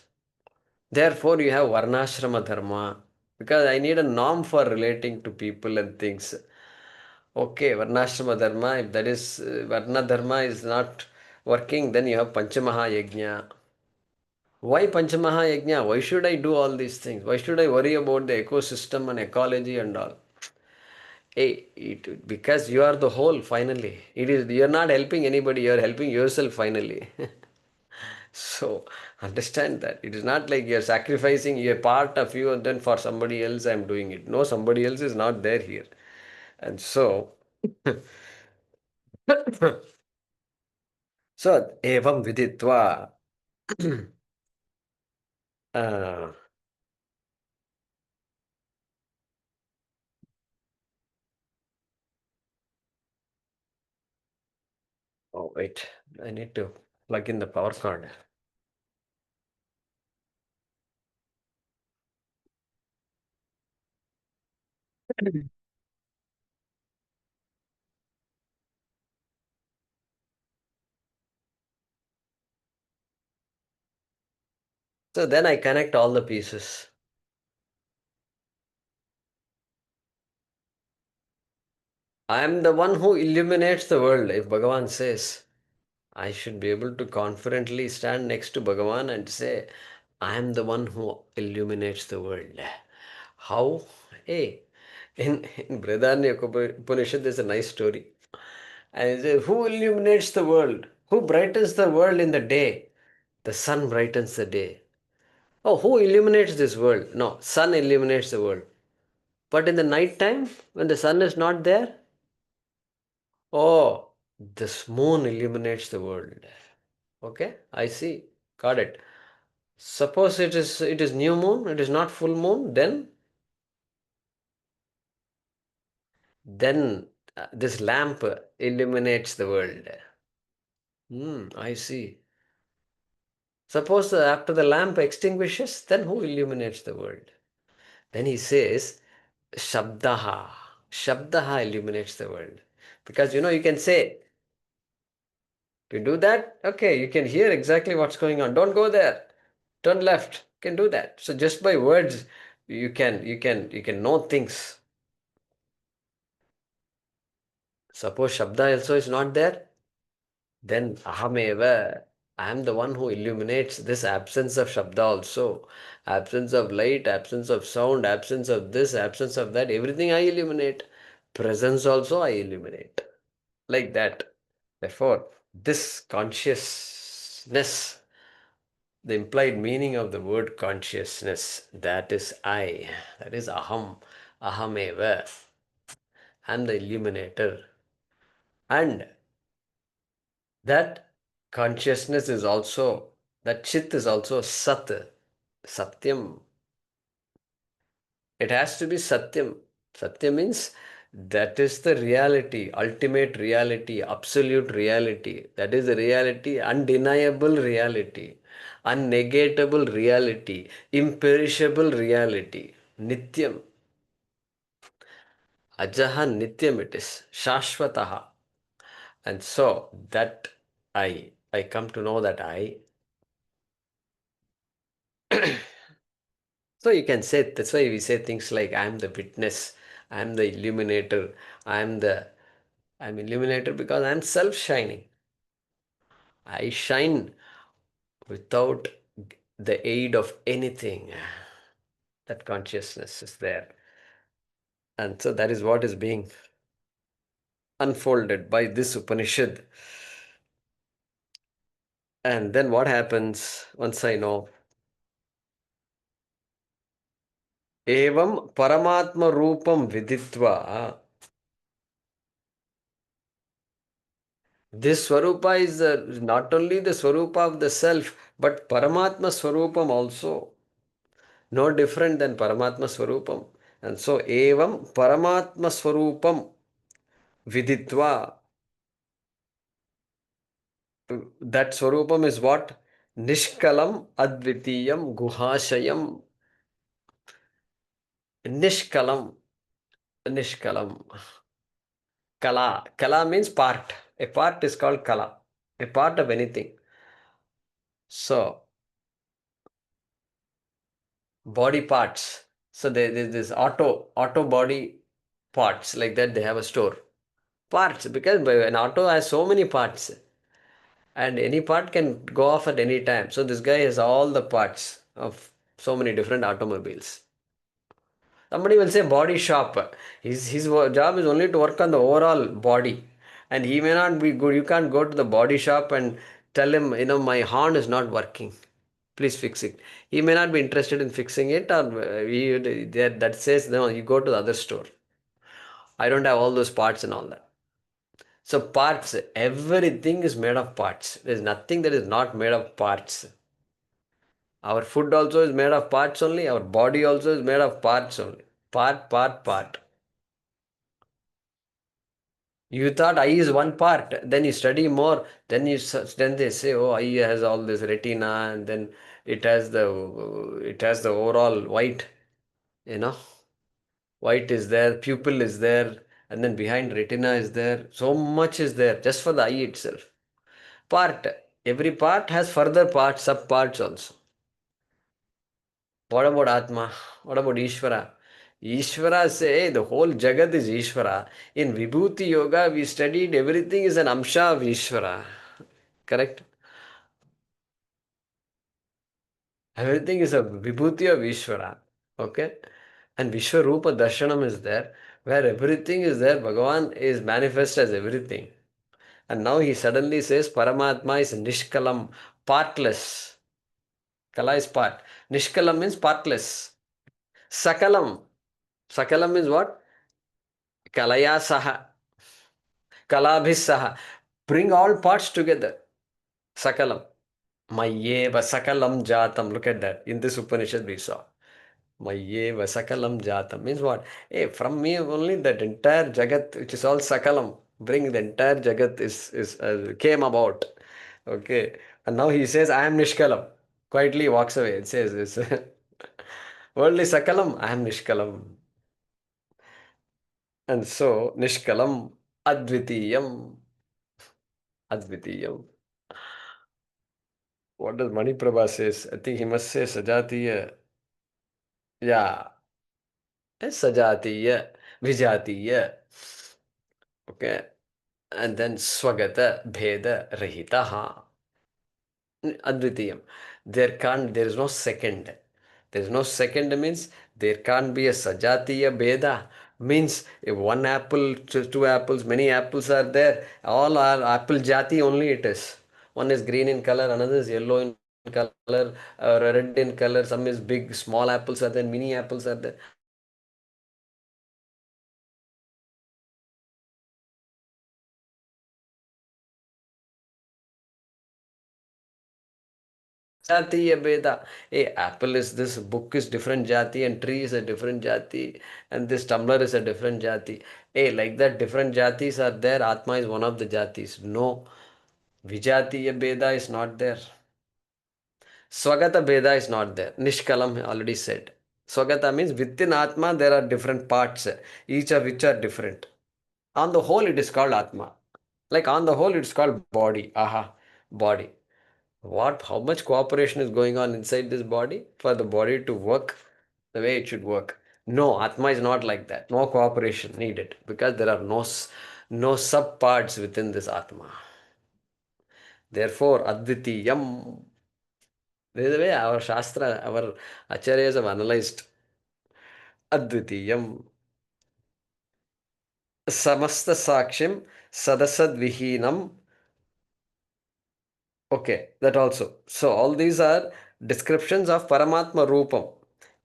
Therefore, you have Varnashrama Dharma. Because I need a norm for relating to people and things. Okay, Varnashrama Dharma, if that is Varna Dharma is not working, then you have Panchamaha Yajna. Why Panchamaha Yajna? Why should I do all these things? Why should I worry about the ecosystem and ecology and all? Hey, because you are the whole finally. You are not helping anybody, you are helping yourself finally. So understand that. It is not like you are sacrificing a part of you and then for somebody else I am doing it. No, somebody else is not there here. And so so evaṃ viditvā. uh, oh wait, I need to plug in the power cord. So then I connect all the pieces. I am the one who illuminates the world. If Bhagavan says, I should be able to confidently stand next to Bhagavan and say, I am the one who illuminates the world. How? Hey, in Brihadaranyaka Upanishad, there's a nice story. And it says, who illuminates the world? Who brightens the world in the day? The sun brightens the day. Oh, who illuminates this world? No, sun illuminates the world. But in the night time, when the sun is not there, oh, this moon illuminates the world. Okay, I see. Got it. Suppose it is new moon, it is not full moon, then this lamp illuminates the world. I see. Suppose after the lamp extinguishes, then who illuminates the world? Then he says, Shabdaha. Shabdaha illuminates the world. Because you can say, to do that, okay, you can hear exactly what's going on. Don't go there. Turn left. You can do that. So just by words, you can know things. Suppose Shabda also is not there, then ahameva, I am the one who illuminates this absence of Shabda also. Absence of light, absence of sound, absence of this, absence of that, everything I illuminate. Presence also I illuminate. Like that. Therefore, this consciousness, the implied meaning of the word consciousness, that is I, that is aham, ahameva. I am the illuminator. And that consciousness is also, that chit is also sat, satyam. It has to be satyam. Satyam means that is the reality, ultimate reality, absolute reality. That is the reality, undeniable reality, unnegatable reality, imperishable reality, nityam. Ajaha nityam it is, shashvataha. And so that I come to know that so you can say, that's why we say things like, I am the witness, I am the illuminator, I am the I'm illuminated because I'm self-shining. I shine without the aid of anything. That consciousness is there. And so that is what is being unfolded by this Upanishad. And then what happens once I know? Evaṃ paramātmarūpaṃ viditvā. This Swarupa is not only the Swarupa of the self, but Paramatma Swarupam also. No different than Paramatma Swarupam. And so, evaṃ Paramatma Swarupam viditvā. That Swarupam is what? Niṣkalamadvitīyam guhāśayaṃ. Niṣkalam. Niṣkalam. Kala. Kala means part. A part is called kala. A part of anything. So, body parts. So there's this auto body parts like that. They have a store. Parts, because an auto has so many parts. And any part can go off at any time. So this guy has all the parts of so many different automobiles. Somebody will say body shop. His job is only to work on the overall body. And he may not be good. You can't go to the body shop and tell him, my horn is not working. Please fix it. He may not be interested in fixing it, or that says, no, you go to the other store. I don't have all those parts and all that. So parts, everything is made of parts. There is nothing that is not made of parts. Our food also is made of parts only. Our body also is made of parts only. Part. You thought eye is one part. Then you study more. Then they say, oh, eye has all this retina, and then it has the overall white. White is there, pupil is there, and then behind retina is there. So much is there just for the eye itself. Part. Every part has further parts, sub-parts also. What about Atma? What about Ishvara? Ishvara say the whole Jagat is Ishvara. In Vibhuti Yoga, we studied everything is an Amsha of Ishvara. Correct? Everything is a Vibhuti of Ishvara. Okay? And Vishwarupa Darshanam is there, where everything is there. Bhagavan is manifest as everything. And now he suddenly says Paramatma is niṣkalam, partless. Kala is part. Niṣkalam means partless. Sakalam. Sakalam means what? Kalaya saha. Kalabhis saha. Bring all parts together. Sakalam. Mayyeva sakalam jatam. Look at that. In this Upanishad we saw. Mayyeva sakalam jatam. Means what? Hey, from me only that entire Jagat, which is all sakalam. Bring the entire Jagat came about. Okay. And now he says, I am Nishkalam. Quietly walks away. It says this. Worldly Sakalam, I am Nishkalam. And so, Nishkalam Advitiyam. Advitiyam. What does Maniprabha says? I think he must say Sajatiya. Yeah. Sajatiya. Vijatiya. Okay. And then Swagata Bheda Rahitaha. Advitiyam. There is no second. There is no second means there can't be a Sajatiya Bheda. Means if one apple, two apples, many apples are there. All are apple jati only it is. One is green in color, another is yellow in color, or red in color. Some is big, small apples are there, mini apples are there. Jatiya Veda. Hey, apple is this, book is different jati, and tree is a different jati, and this tumbler is a different jati. Hey, like that, different jatis are there. Atma is one of the jatis. No, Vijatiya Veda is not there. Swagata Veda is not there. Nishkalam already said. Swagata means within Atma there are different parts, each of which are different. On the whole, it is called Atma. Like on the whole, it's called body. Aha, body. How much cooperation is going on inside this body for the body to work the way it should work? No, Atma is not like that. No cooperation needed because there are no sub parts within this Atma. Therefore, Advitiyam. This is the way our Shastra, our Acharyas have analyzed. Advitiyam. Samastasākṣiṃ sadasadvihīnaṃ. Okay, that also. So all these are descriptions of paramātmarūpaṃ.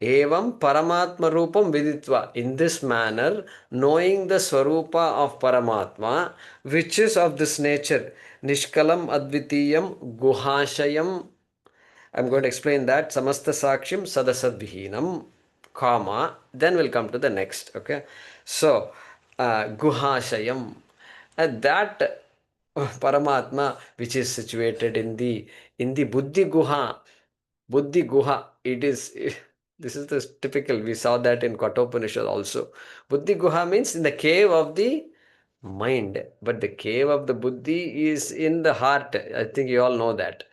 Evaṃ paramātmarūpaṃ viditvā. In this manner, knowing the swarupa of Paramatma, which is of this nature, niṣkalamadvitīyam, guhāśayaṃ. I'm going to explain that. Samastasākṣiṃ sadasadvihīnaṃ, comma. Then we'll come to the next. Okay. So, guhāśayaṃ. And that Paramatma, which is situated in the buddhi guha. Buddhi guha. It is. This is the typical. We saw that in Upanishad also. Buddhi guha means in the cave of the mind, but the cave of the buddhi is in the heart. I think you all know that.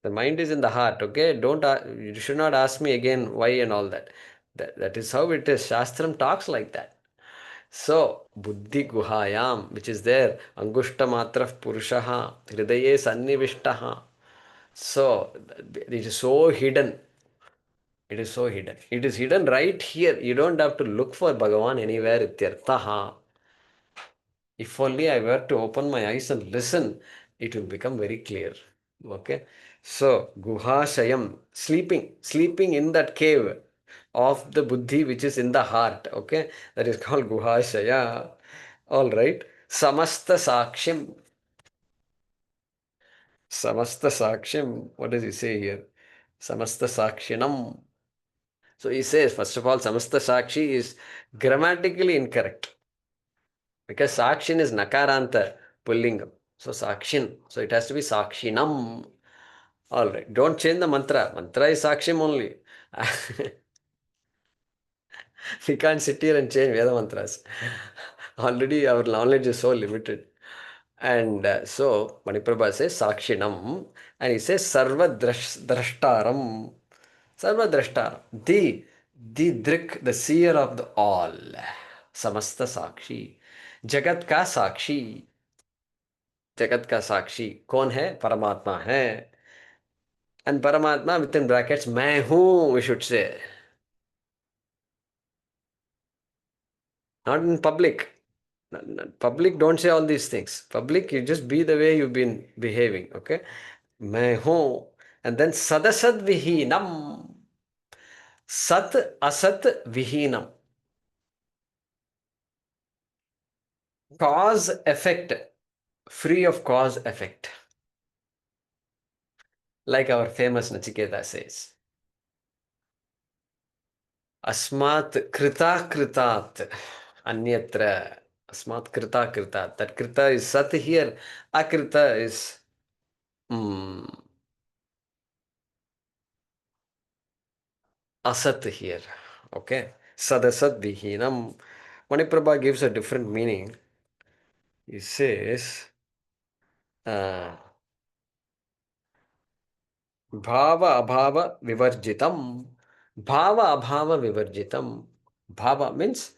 The mind is in the heart, okay? You should not ask me again why and all that. That is how it is. Shastram talks like that. So, buddhi guhāyaṃ, which is there, angushta matrah purushaha, hridaye sannivishtaha. So, it is so hidden. It is so hidden. It is hidden right here. You don't have to look for Bhagavan anywhere. Ityarthaha. If only I were to open my eyes and listen, it will become very clear. Okay. So, guhāśayaṃ, sleeping in that cave of the buddhi which is in the heart. Okay. That is called guhāśaya. All right. Samastasākṣiṃ. Samastasākṣiṃ. What does he say here? Samastasākṣinam. So he says, first of all, samastasākṣi is grammatically incorrect. Because Sakshin is Nakaranta Pullingam. So Sakshin. So it has to be Sakshinam. Alright. Don't change the mantra. Mantra is Sakshim only. We can't sit here and change Veda mantras. Already our knowledge is so limited. And so Maniprabha says Sakshinam. And he says Sarva Drashtaram. Sarva Drashtaram. The Drik, the seer of the all. Samasta Sakshi. जगत का साक्षी. जगत का साक्षी कौन है? परमात्मा है. And Paramatma within brackets, मैं हूं, we should say. Not in public. Public, don't say all these things. Public, you just be the way you've been behaving. Okay? मैं हूं. And then sadasadvihīnaṃ. Sat asat vihīnaṃ. Cause effect, free of cause effect. Like our famous Nachiketa says. Asmat krita kritat anyatra. Asmat krita kritat. That krita is sat here. Akrita is asat here. Okay. Sadasadvihīnaṃ. Maniprabha gives a different meaning. He says, Bhava abhava vivarjitam. Bhava abhava vivarjitam. Bhava means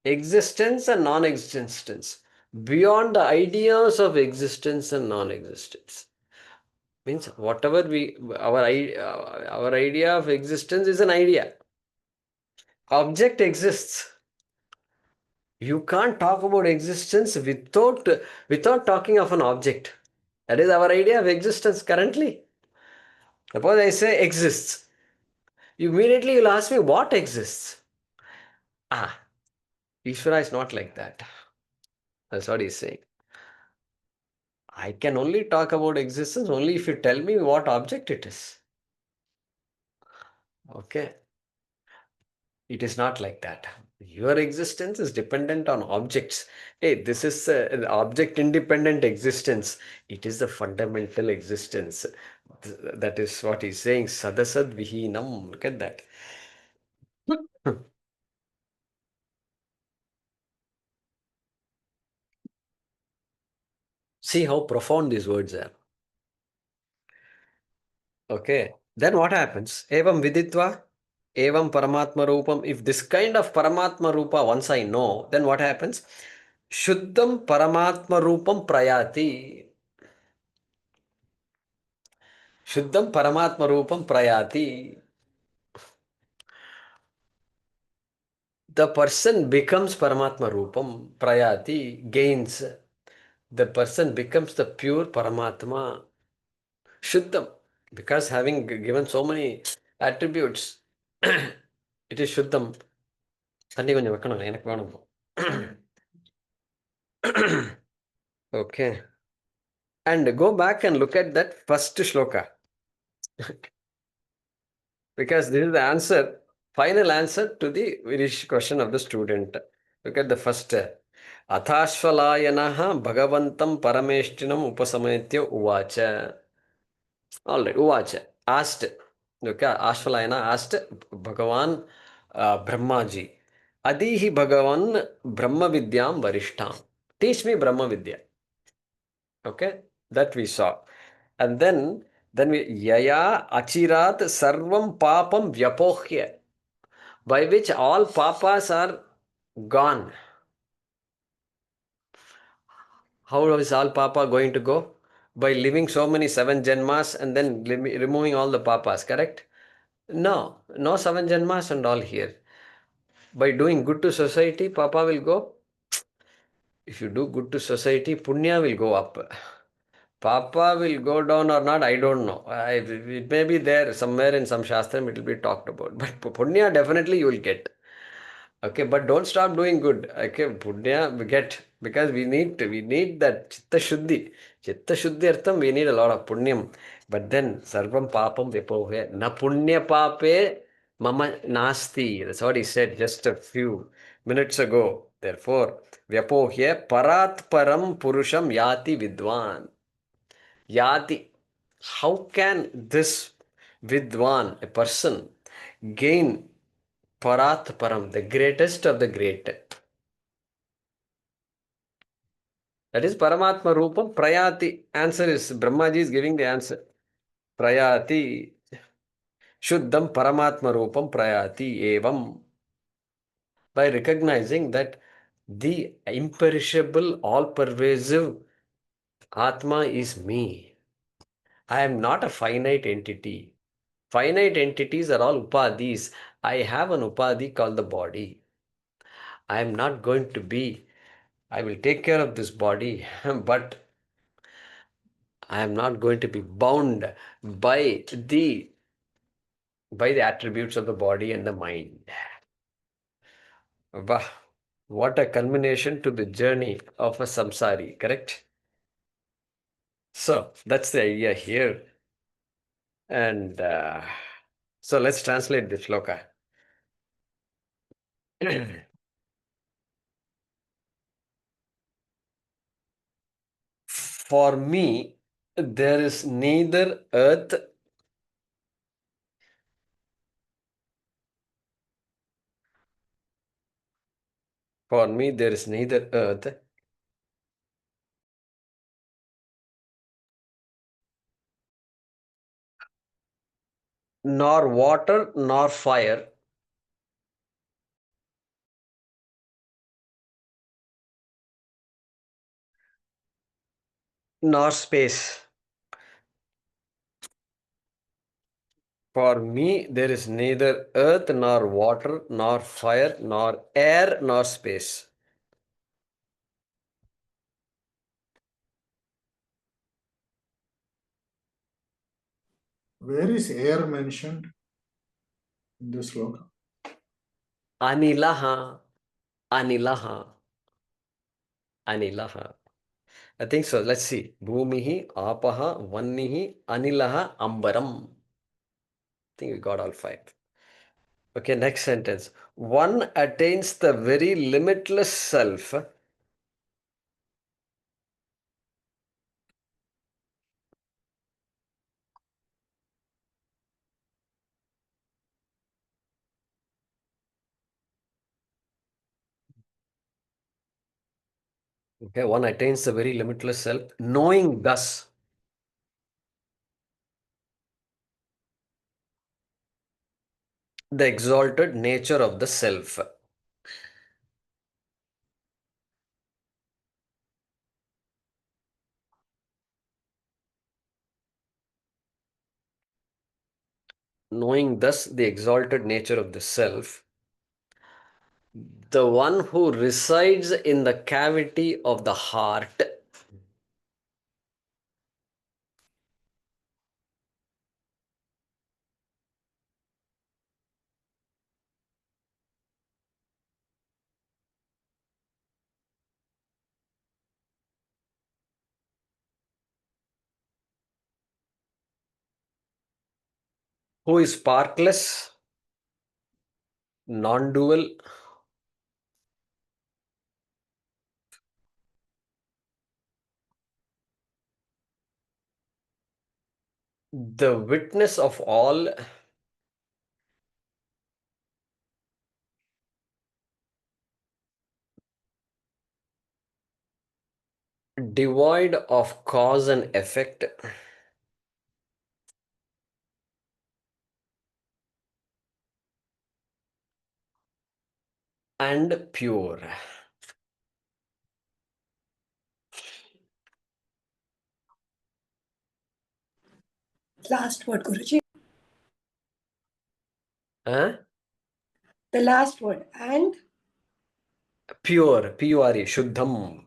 existence and non-existence. Beyond the ideas of existence and non-existence. Means whatever our idea of existence is an idea. Object exists. You can't talk about existence without talking of an object. That is our idea of existence currently. Suppose I say exists. Immediately you'll ask me what exists. Ishvara is not like that. That's what he's saying. I can only talk about existence only if you tell me what object it is. Okay. It is not like that. Your existence is dependent on objects. Hey, this is an object-independent existence. It is the fundamental existence. That is what he's saying. Sadasadvihīnaṃ. Look at that. See how profound these words are. Okay. Then what happens? Evaṃ viditvā, evaṃ paramātmarūpaṃ. If this kind of paramātmarūpa once I know, then what happens? Śuddhaṃ paramātmarūpaṃ prayāti. Śuddhaṃ paramātmarūpaṃ prayāti. The person becomes Paramatmarūpam, prayati, gains. The person becomes the pure Paramatma, Shuddham. Because having given so many attributes, it is Shuddham. தண்ணி கொஞ்சம் வைக்கணும் எனக்கு வேணும். Okay. And go back and look at that first shloka. Because this is the answer, final answer to the question of the student. Look at the first. Athashvalayanaha bhagavantam parameshtinam upasametya uvacha. All right, uvacha. Asked. Okay, Ashvalayana asked Bhagavan Brahmaji. Adihi Bhagavan Brahma Vidyam Varishtam. Teach me Brahma Vidya. Okay, that we saw. And then we Yaya Achirat Sarvam Papam Vyapohya. By which all papas are gone. How is all papa going to go? By living so many 7 janmas and then removing all the papas, correct? No, no 7 janmas and all here. By doing good to society, papa will go. If you do good to society, punya will go up. Papa will go down or not, I don't know. It may be there somewhere in some shastram, it will be talked about. But punya definitely you will get. Okay, but don't stop doing good. Okay, punya we get, because we need that chitta shuddhi. Chitta shuddhi artham, we need a lot of punyam. But then sarvam papam vipohe na puṇyapāpe mama nāsti. That's what he said just a few minutes ago. Therefore, vyapohya paramātmarūpaṃ purusham yati vidvān. Yati. How can this vidvān, a person, gain paramātmarūpaṃ, the greatest of the great? That is paramātmarūpaṃ prayāti. Answer is, Brahmaji is giving the answer. Prayāti. Śuddhaṃ paramātmarūpaṃ prayāti evaṃ. By recognizing that the imperishable, all-pervasive Atma is me. I am not a finite entity. Finite entities are all upadhis. I have an upadhi called the body. I am not going to be, I will take care of this body, but I am not going to be bound by the attributes of the body and the mind. Wow, what a culmination to the journey of a samsari, correct? So that's the idea here. And so let's translate the shloka. For me, there is neither earth nor water, nor fire, nor space. For me, there is neither earth, nor water, nor fire, nor air, nor space. Where is air mentioned in this sloka? Anilaha, anilaha, anilaha. I think so. Let's see. Bhūmihi, āpaha, vannihi, anilaha, cāmbaraṃ. I think we got all 5. Okay, next sentence. One attains the very limitless self Okay, one attains the very limitless self, knowing thus the exalted nature of the self. knowing thus the exalted nature of the self, the one who resides in the cavity of the heart who is sparkless, non-dual, the witness of all, devoid of cause and effect, and pure. Last word, Guruji. Huh? The last word. And Pure, P-U-R-E, śuddhaṃ.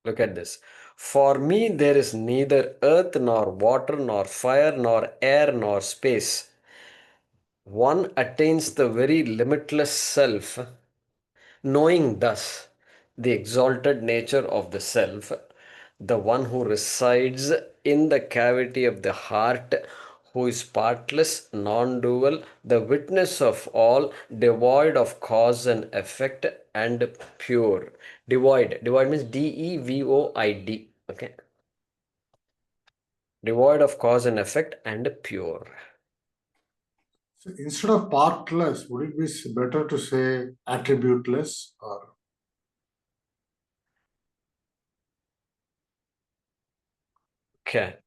Look at this. For me, there is neither earth, nor water, nor fire, nor air, nor space. One attains the very limitless self, knowing thus the exalted nature of the self, the one who resides in the cavity of the heart, who is partless, non-dual, the witness of all, devoid of cause and effect, and pure. Devoid means D-E-V-O-I-D. Okay. Devoid of cause and effect and pure. So instead of partless, would it be better to say attributeless or? Okay.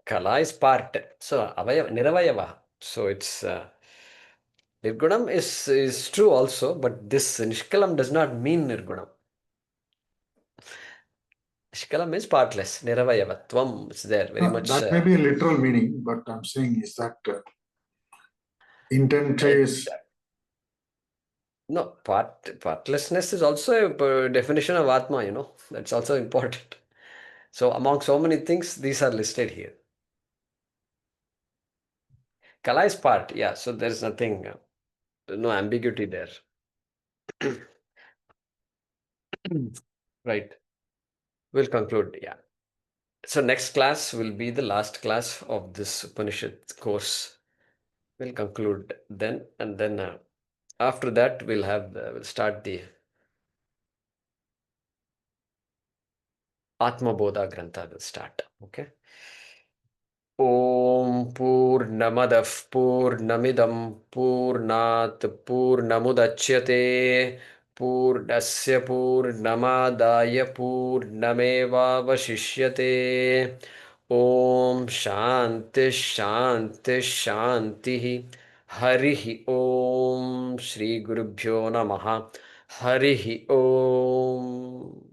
Kala is part. So niravayava. So it's Nirgunam is true also, but this Nishkalam does not mean Nirgunam. Nishkalam means partless. Niravayavatvam. It's there very much. That may be a literal meaning, but I'm saying is that intent is. No, partlessness is also a definition of Atma, That's also important. So among so many things, these are listed here. Kala is part, yeah. So there is nothing, no ambiguity there. Right. We'll conclude, yeah. So next class will be the last class of this Upanishad course. We'll conclude then, and then after that we'll start the Atma Bodha Grantha will start. Okay. Om Purnamadah Purnamidam Purnat Purnamudachyate Purnasya Purnamadaya Purnamevavashishyate. Om Shanti Shanti Shanti. Harihi Om Shri Gurubhyo Namaha. Harihi Om.